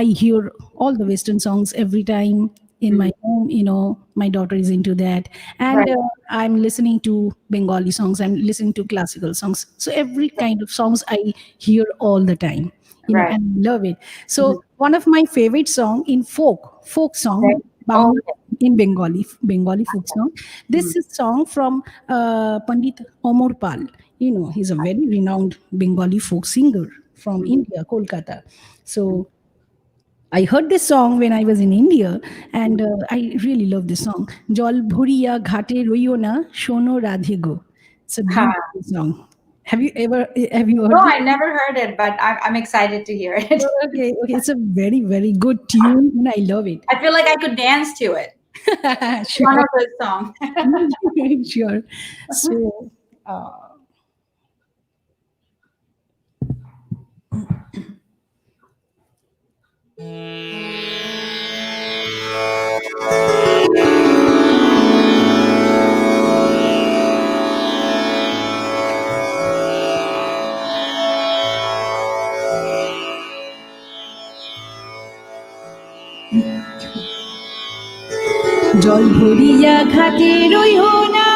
I hear all the Western songs every time in my home, you know. My daughter is into that, and right. I'm listening to Bengali songs, I'm listening to classical songs, so every kind of songs I hear all the time, you know, Right. and love it. So one of my favorite song in folk Okay. song, Oh, in Bengali folk song, this is song from Pandit Omar Pal. You know, he's a very renowned Bengali folk singer from India, Kolkata. So I heard this song when I was in India, and I really love this song. Jol bhuriya ghate roiyo na, shono radhe go. It's a Ha. beautiful song. Have you No, heard this? I never heard it, but I'm excited to hear it. Okay, okay. It's a very, very good tune, and I love it. I feel like I could dance to it. One Sure, of those songs. sure. So, জল ভরিয়া ঘাটে রইও না,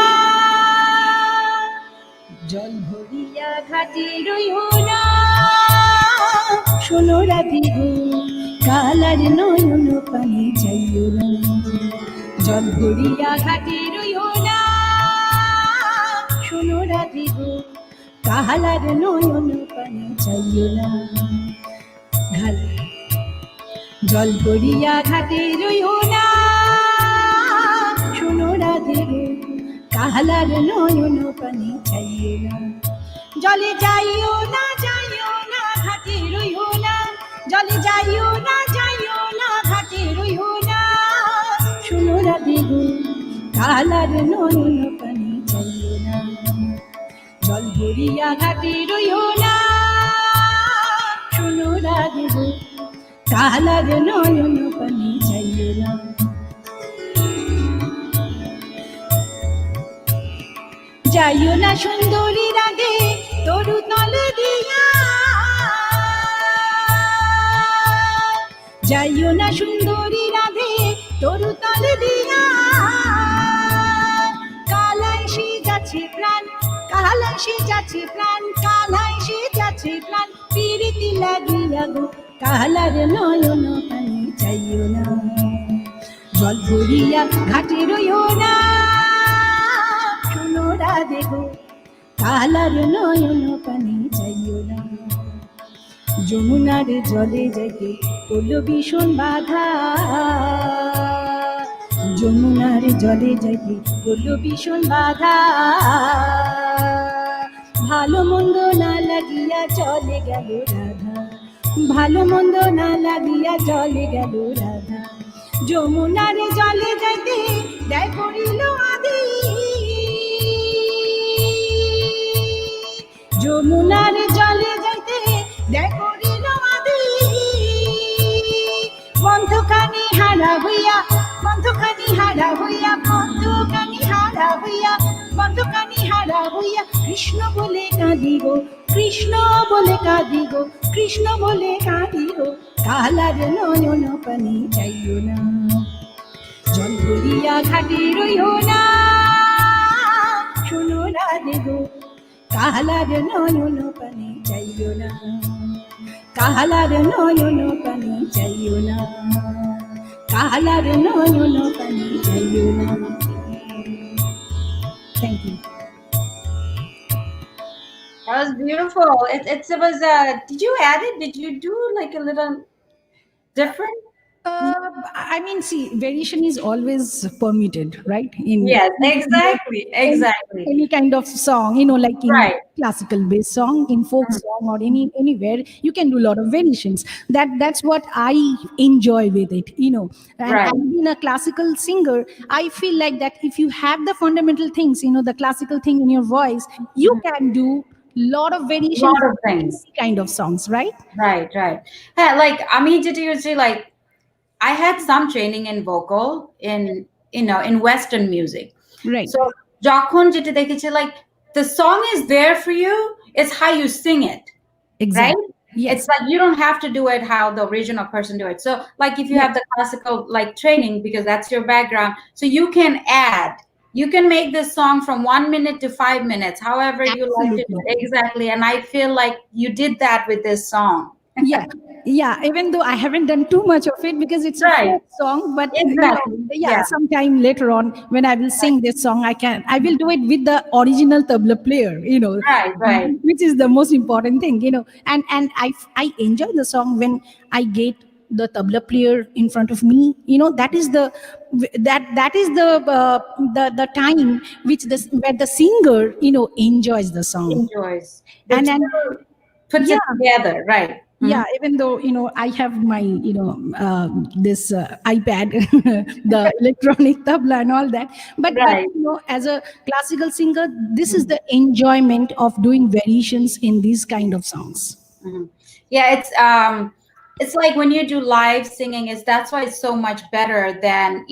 জল ভরিয়া ঘাটে রইও না, শোনো রাধে গো, colour নয়ন পানি চাইও না। জল ভরিয়া ঘাটে রইও না, শোনো রাধে গো, কালার নয়ন পানি চাইও না। জল ভরিয়া ঘাটে রইও না, শোনো রাধে গো, কাহালার নয়ন পানি চাইও না। জলে যাইও না, যাইও না, ঘাটে রইও না, জলে যাইও না, যাইও না, ঘাটে রইও না, শোনো রাধে গো, কাহালার নয়ন পানি চাইও না। জল ভরিয়া ঘাটে রইও না, শোনো রাধে গো, কাহালার নয়ন পানি চাইও না। যাইও না সুন্দরী রাধে তরু তলে দিয়া, যাইও না সুন্দরী রাধে তরু তলে দিয়া, কালায় সে যাচ্ছে প্রাণ, কালায় সে যাচ্ছে প্রাণ, কালায় সে যাচ্ছে প্রাণ, পিরিতি লাগিয়া গো, কালার নয়ন পানি চাইও না। জল ভরিয়া ঘাটে রইও না, শোনো রাধে গো, কালার নয়ন পানি চাইও না। যমুনার জলে যাইতে পড়ল ভীষণ বাধা, যমুনার জলে যাইতে পড়ল ভীষণ বাধা, ভালো মন্দ না লাগিয়া চলে গেল রাধা, ভালো মন্দ না লাগিয়া চলে গেল রাধা। যমুনার জলে যাইতে দেয় করিল আদি, যমুনার জলে যাইতে দেয় করিল আদি, বন্ধুখানি হারা হইয়া, বন্ধুখানি হারা হইয়া, বন্ধুখানি হারা হইয়া, বন্ধুখানি হারা হইয়া, কৃষ্ণ বলে কাঁদি গো, কৃষ্ণ বলে কাঁদি গো, কৃষ্ণ বলে কাঁদি গো, কালার নয়ন পানি চাইও না। জল ভরিয়া ঘাটে রইও না, শোনো রাধে গো, কালার নয়ন পানি চাইও না, কালার নয়ন পানি চাইও না, কালার নয়ন পানি চাইও না। Thank you. That was beautiful. It was did you add it? Did you do like a little different? I mean, see, variation is always permitted, right? In Yes, exactly. any kind of song, like in Right. classical based song, in folk song, or anywhere, you can do a lot of variations. That's what I enjoy with it, And Right. being a classical singer, I feel like that if you have the fundamental things, the classical thing in your voice, you can do lot of variations, Lot of things. kind of songs, right? Right. Yeah, like Ami did usually like I had some training in vocal in Western music. Right. So যখন যেটা দেখেছি like the song is there for you, it's how you sing it. Exactly. Yes. It's like you don't have to do it how the original person do it. So like if you have the classical like training because that's your background, so you can add, you can make this song from 1 minute to 5 minutes, however you like to do it. Exactly. And I feel like you did that with this song. yeah, even though I haven't done too much of it because it's a Right. folk song, but Exactly. Yeah. sometime later on when I will sing this song, I will do it with the original tabla player, Right. which is the most important thing, and I enjoy the song when I get the tabla player in front of me, that is the time where the singer enjoys the song. Enjoys. The And two then puts yeah, it together, right? yeah, even though I have my this iPad, the electronic tabla and all that, but Right. as a classical singer, this is the enjoyment of doing variations in these kind of songs. Mhm. Yeah, it's like when you do live singing, is that's why it's so much better than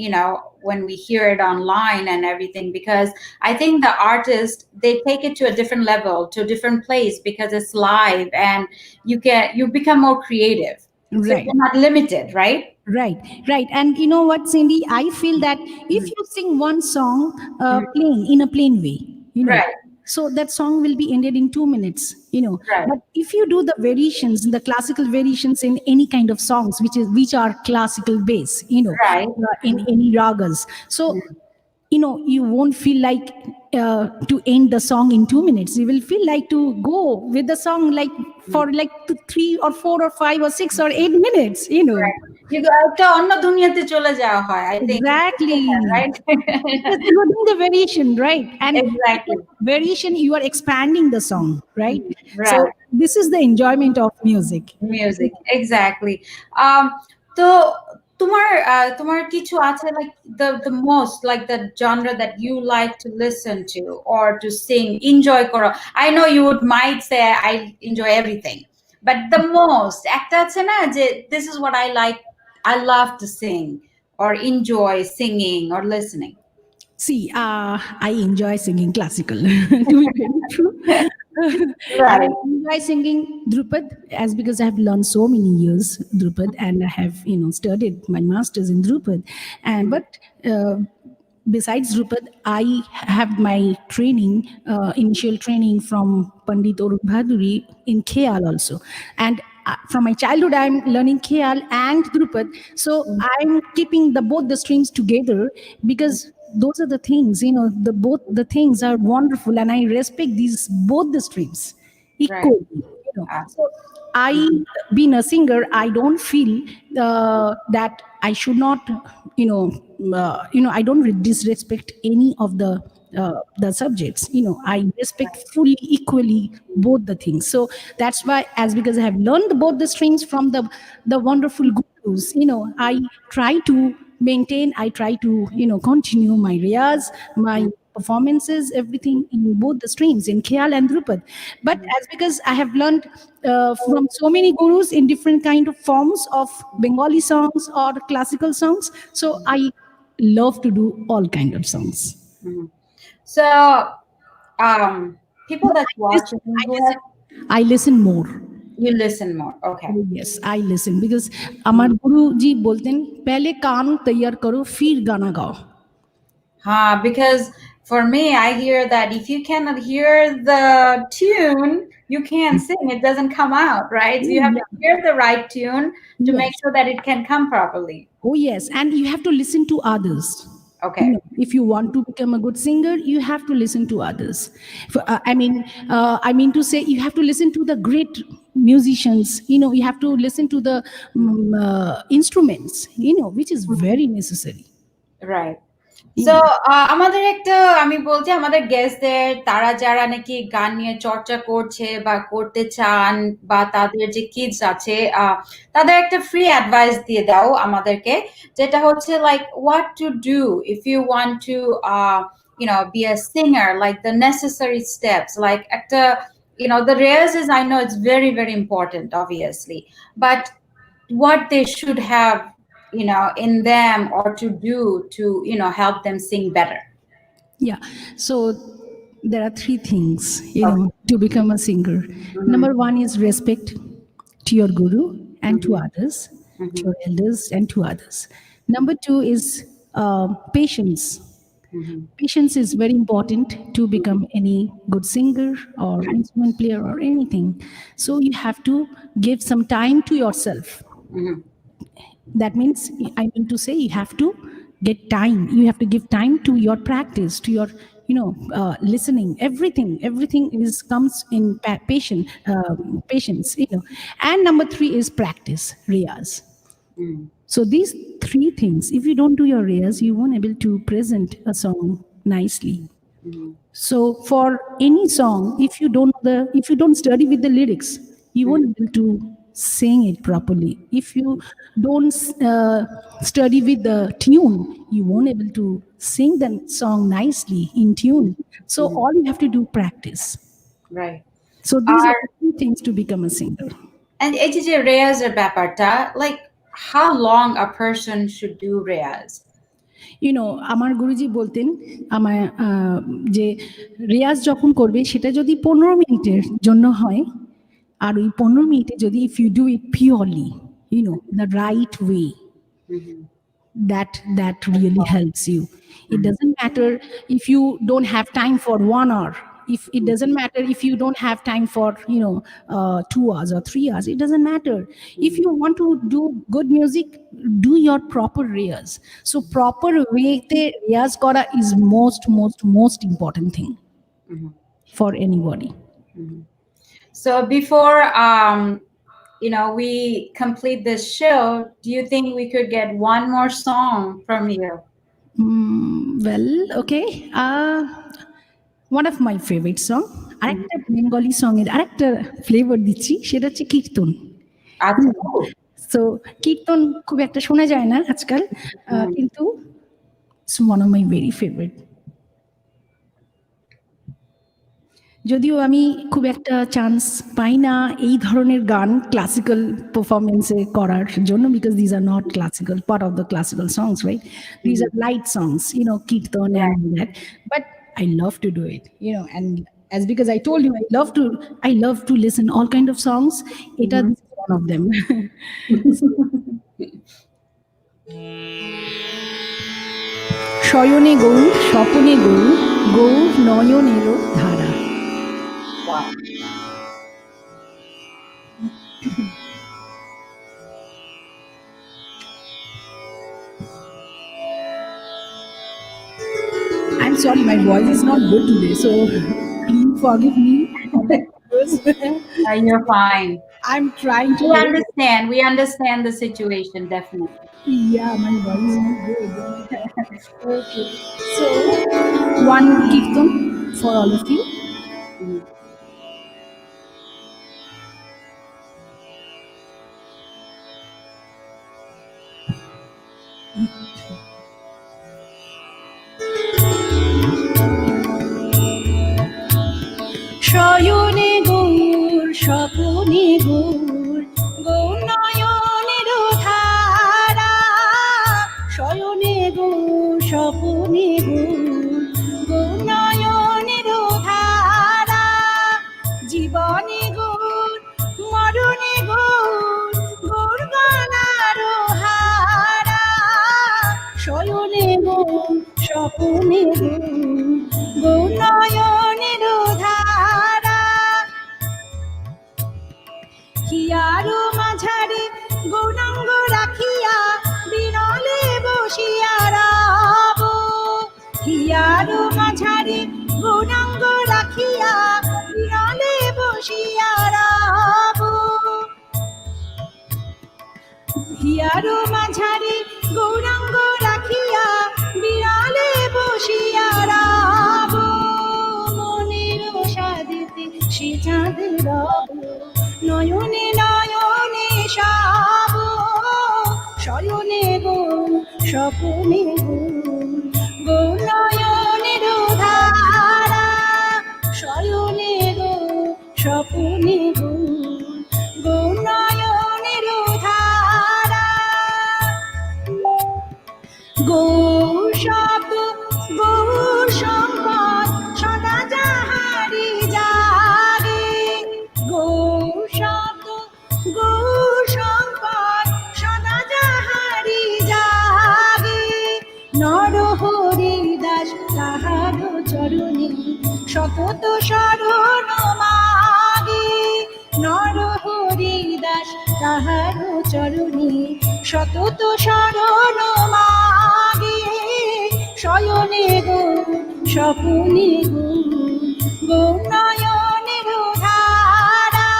when we hear it online and everything, because I think the artist, they take it to a different level, to a different place, because it's live, and you become more creative, so Right. you're not limited, right? Right, right. And you know what, Cindy? I feel that if you sing one song plain, in a plain way, Right. so that song will be ended in 2 minutes, Right. But if you do the variations, the classical variations in any kind of songs, which are classical bass, Right. in any ragas, so you won't feel like to end the song in 2 minutes. You will feel like to go with the song like for like 3 or 4 or 5 or 6 or 8 minutes, একটা অন্য দুনিয়াতে চলে যাওয়া হয়, I think. Exactly. Right. Because you are doing the variation, right? And Exactly. variation, you are expanding the song, right? So Right. this is the enjoyment of music. Music, exactly. তো তোমার কিছু আছে, like the most, like the genre that you like to listen to or to sing, enjoy করো? I know you might say I enjoy everything, but the most একটা আছে না যে this is what I love to sing or enjoy singing or listening. See, I enjoy singing classical, to be very true. I Right. enjoy singing Drupad because I have learned so many years Drupad, and I have studied my masters in Drupad, and but besides Drupad, I have my training, initial training from Pandit Arun Bhaduri in Khyal also, and from my childhood I'm learning Khyal and Drupad, so I'm keeping both the strings together because those are the things, both the things are wonderful, and I respect both the streams Right. equally. So I, being a singer, I don't feel that I should not, I don't disrespect any of the subjects. I respect fully, equally both the things. So that's why, as because I have learned both the strings from the wonderful gurus, I try to maintain, I try to continue my riyaz, my performances, everything in both the streams, in Khyal and Drupad. But as because I have learned from so many gurus in different kind of forms of Bengali songs or classical songs, so I love to do all kind of songs. So people But that's watching, I listen more. you listen more. Okay. Oh, yes, I listen because আমার গুরুজি বলতেন पहले कान तैयार करो फिर गाना गाओ. Because for me, I hear that if you cannot hear the tune, you can't sing. It doesn't come out, right? So you have to hear the right tune to Yes. make sure that it can come properly. Oh yes, and you have to listen to others. Okay. If you want to become a good singer, you have to listen to others. I mean to say, you have to listen to the great musicians. You have to listen to the instruments. Which is very necessary. Right. So আমাদের একটা, আমি বলছি আমাদের গেস্টদের, তারা যারা নাকি গান নিয়ে চর্চা করছে বা করতে চান, বা তাদের যে কিডস আছে, তাদের একটা ফ্রি অ্যাডভাইস দিয়ে দাও আমাদেরকে, যেটা হচ্ছে like what to do if you want to be a singer, like the necessary steps, like একটা the reyas is, I know it's very very important obviously, but what they should have in them or to do to help them sing better. Yeah. So there are three things, to become a singer. Number one is respect to your guru and to others, to your elders and to others. Number two is patience. Patience is very important to become any good singer or instrument player or anything. So you have to give some time to yourself. That means, I mean to say, you have to get time. You have to give time to your practice, to your listening. Everything comes in patience. And number three is practice, riyaz. Mm. So these three things, if you don't do your riyaz, you won't able to present a song nicely. Mhm. So for any song, if you don't study with the lyrics, you won't be able to sing it properly. If you don't study with the tune, you won't able to sing the song nicely in tune. So all you have to do practice. Right. So these are Are the key things to become a singer. and এই যে রেয়াজের ব্যাপারটা, like how long a person should do রেয়াজ? আমার গুরুজি বলতেন আমায় যে রেয়াজ যখন করবে সেটা যদি 15 মিনিটের জন্য হয়, আর ওই 15 মিনিটে যদি if you do it purely, the right way, that really helps you. It doesn't matter if you don't have time for 1 hour. If it doesn't matter if you don't have time for 2 hours or 3 hours, it doesn't matter. If you want to do good music, do your proper riyaz. So proper way te riyaz kora is most important thing for anybody. So before we complete this show, do you think we could get one more song from you? Well, okay. One of my favorite song, আরেকটা Bengali song এর আরেকটা flavour দিচ্ছি, সেটা হচ্ছে কীর্তন। So কীর্তন খুব একটা শোনা যায় না আজকাল, কিন্তু it's one of my very favorite. যদিও আমি খুব একটা চান্স পাই না এই ধরনের গান ক্লাসিক্যাল পারফরমেন্সে করার জন্য, because these are not classical part of the classical songs, right? These are light songs, kirtan and that, but I love to do it, and as because I told you, I love to listen all kind of songs. This is one of them. শয়নে গৌর স্বপনে গৌর, গৌর নয়নের ধারা। Wow. I'm sorry, my voice is not good today, so please forgive me. You're fine. I'm trying to. We understand the situation, definitely. Yeah, my voice is not good. Okay, so one kirtan for all of you. শয়নে গৌর স্বপনে গৌর, গৌর নয়নের ধারা। শয়নে গৌর স্বপনে গৌর, গৌর নয়নের ধারা। জীবনে গৌর মরণে গৌর, গৌর গলার হারা। শয়নে গৌর স্বপনে গৌর, গৌর নয়নের ধারা। হিয়ারো মাঝারে গৌরাঙ্গ রাখিয়া, বিরলে বসিয়া রব। হিয়ারো মাঝারে গৌরাঙ্গ রাখিয়া, বিরলে বসিয়া রব। হিয়ারো মাঝারে গৌরাঙ্গ রাখিয়া, বিরলে বসিয়া রব। মনের সাদিতে সে চাঁদ রব, নয়নে নয়নে সব। শয়নে গৌর স্বপনে গৌর, গৌর নয়নের ধারা। শয়নে গৌর স্বপনে গৌর, গৌর নয়নের ধারা। গৌর শব্দ গৌর সম্পদ সদা যাহারি জাগে। গৌর শব্দ গৌর সম্পদ সদা যাহারি জাগে। নর হরি দাস তাহার চরণে সতত শরণ মাগে। নর হরি দাস তাহার চরণে সতত শরণ মাগে। শয়নে গৌর স্বপনে গৌর, গৌর নয়নের ধারা।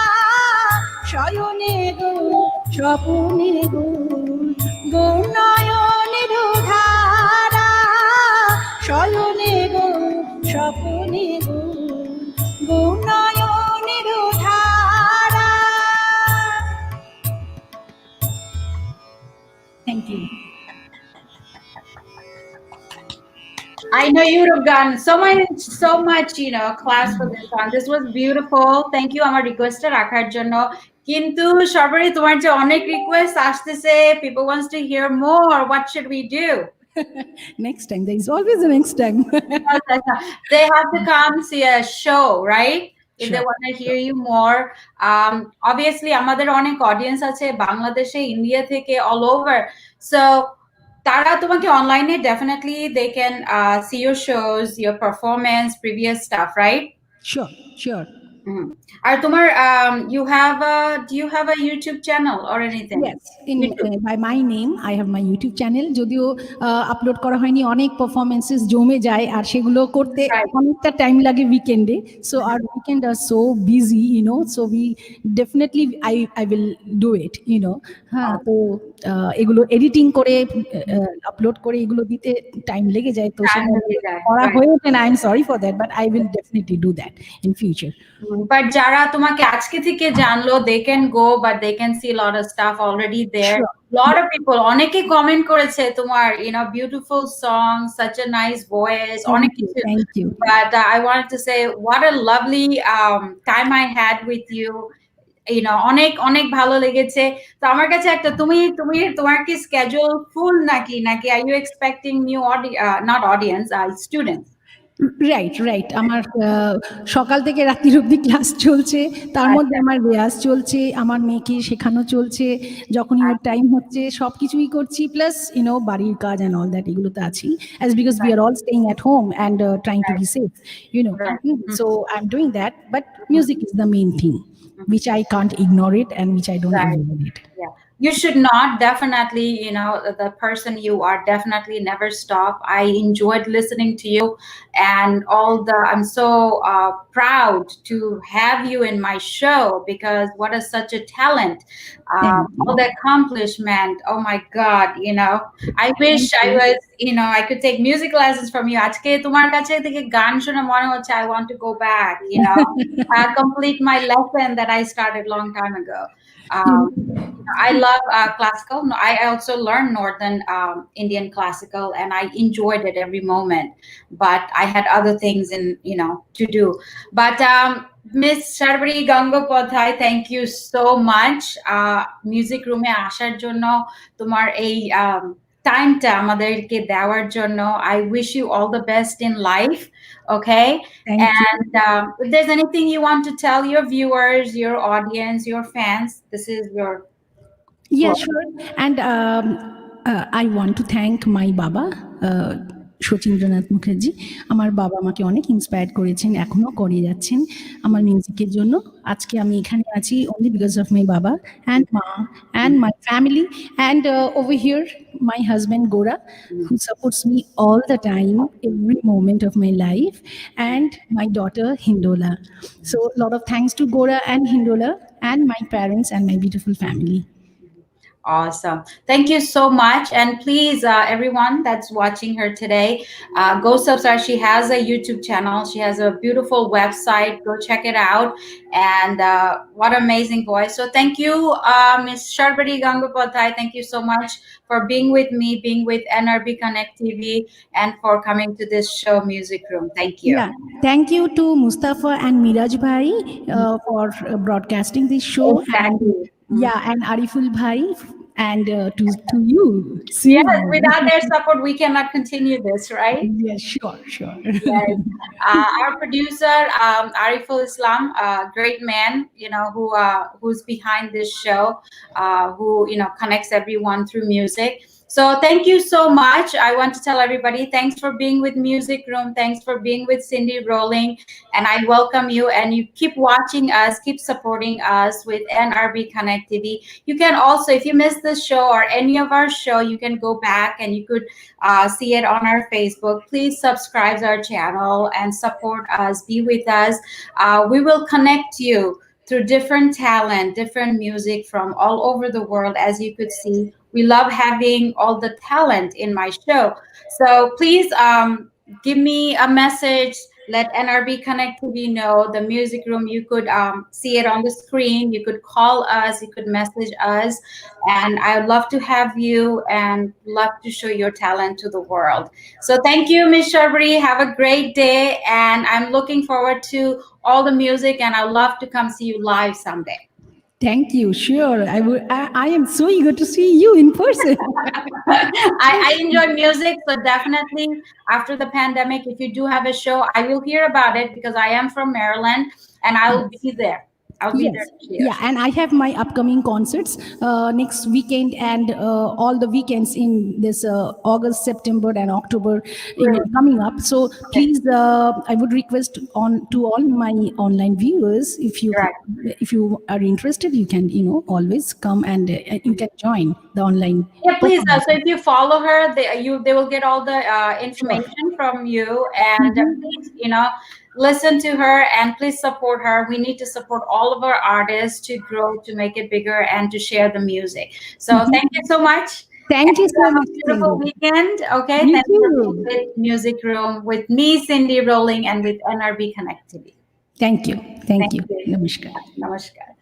শয়নে গৌর স্বপনে গৌর, গৌনয়নের ধারা শয়নে গো স্বপনে গো গৌনয়নের ধারা। Thank you. I know you would have gotten so much, class for this song. This was beautiful. Thank you. আমার রিকোয়েস্টটা রাখার জন্য। কিন্তু সর্বোপরি তোমার যে অনেক রিকোয়েস্ট আসতেছে, people wants to hear more. What should we do? Next time, there is always a next time. They have to come see a show, right? If they Sure. want to hear you more. Obviously, আমাদের অনেক audience আছে বাংলাদেশে, India থেকে, all over. So তারা তোমাকে অনলাইনে definitely they can see your shows, your performance, previous stuff, right? Sure. আর তোমার do you have a YouTube channel or anything? Yes, by my name, I have my YouTube channel. যদিও upload করা হয়নি, অনেক performances জমে যায় আর সেগুলো করতে Right. অনেকটা টাইম লাগে উইকেন্ডে। So our weekend are so busy, so we definitely I will do it, হ্যাঁ। তো এগুলো এডিটিং করে আপলোড করে এগুলো দিতে টাইম লেগে যায়, তো Time সেটা লেগে যায়, করা right. হয়ে ওঠে না। I'm sorry for that, but I will definitely do that in future. But যারা তোমাকে আজকে থেকে জানলো, they can go, but they can see a lot of stuff already there. Sure. Lot of people, অনেকে comment করেছে তোমার, beautiful song, such a nice voice, অনেক কিছু। Thank you. But I wanted to say, what a lovely time I had with you. অনেক অনেক ভালো লেগেছে। তো আমার কাছে একটা তুমি তোমার কি স্কেডিউল ফুল নাকি are you expecting new not audience, students? Right. আমার সকাল থেকে রাত্রির অবধি ক্লাস চলছে, তার মধ্যে আমার রেয়াজ চলছে, আমার মেয়েকে শেখানো চলছে, যখনই ওর টাইম হচ্ছে সবকিছুই করছি, প্লাস বাড়ির কাজ অ্যান্ড অল দ্যাট, এগুলো তো আছি, as because we are all staying at home and trying to be safe, so I'm doing that, but music is the main thing which I can't ignore it and which I don't Right. ignore it. Yeah, you should not, definitely, the person you are, definitely never stop. I enjoyed listening to you, and I'm so proud to have you in my show, because what is such a talent, Thank you. all the accomplishment. Oh my God, I wish I was, I could take music lessons from you. আজকে তোমার কাছে থেকে গান শুনে মনে হচ্ছে I want to go back, complete my lesson that I started long time ago. I love classical. No, I also learned Northern Indian classical, and I enjoyed it every moment. But I had other things to do. But Miss Sharbari Gangopadhyay, thank you so much. Music room e ashar jonno, tomar ei টাইমটা আমাদেরকে দেওয়ার জন্য। I wish you all the best in life. Okay. Thank you. And if there's anything you want to tell your viewers, your audience, your fans, this is your. Yeah, sure. And I want to thank my Baba, Sachindranath Mukherjee. আমার বাবা আমাকে অনেক inspire করেছেন, এখনো করে যাচ্ছেন আমার মিউজিকের জন্য। আজকে আমি এখানে আছি only because of my Baba and Ma and my family, and over here my husband Gora, who supports me all the time, every moment of my life, and my daughter Hindola. So a lot of thanks to Gora and Hindola and my parents and my beautiful family. Awesome. Thank you so much. And please, everyone that's watching her today, go subscribe. She has a YouTube channel. She has a beautiful website. Go check it out. And what amazing voice. So thank you, Ms. Sharbari Gangopadhyay. Thank you so much for being with me, being with NRB Connect TV, and for coming to this show, Music Room. Thank you. Yeah, thank you to Mustafa and Miraj Bhai for broadcasting this show. Exactly. And Ariful Bhai, and to you. Yes, without their support, we cannot continue this, right? Yes, sure. Yes. Our producer, Ariful Islam, great man, who's behind this show, who connects everyone through music. So thank you so much. I want to tell everybody, thanks for being with Music Room. Thanks for being with Cindy Rolling. And I welcome you, and you keep watching us, keep supporting us with NRB Connect TV. You can also, if you missed this show or any of our show, you can go back and you could see it on our Facebook. Please subscribe to our channel and support us, be with us. We will connect you through different talent, different music from all over the world, as you could see we love having all the talent in my show. So please give me a message. Let NRB Connect TV know the music room. You could see it on the screen. You could call us. You could message us. And I would love to have you and love to show your talent to the world. So thank you, Ms. Sharbari. Have a great day. And I'm looking forward to all the music. And I'd love to come see you live someday. Thank you. Sure. I am so eager to see you in person. I enjoy music, so definitely after the pandemic, if you do have a show, I will hear about it because I am from Maryland and I'll be there. I'll be there Yes. to hear. Yeah, and I have my upcoming concerts next weekend and all the weekends in this August, September, and October coming up. So please, I would request to all my online viewers, if you are interested, you can always come and you can join the online. Yeah, please. So if you follow her, they will get all the information from you, and please, listen to her and please support her. We need to support all of our artists to grow, to make it bigger, and to share the music. So thank you so much. Thank you so Have a much. beautiful weekend. Okay, You thank you too. for being with Music Room with me, Cindy Rolling, and with NRB Connect TV. Thank you. Thank you. you. Namaskar. Namaskar.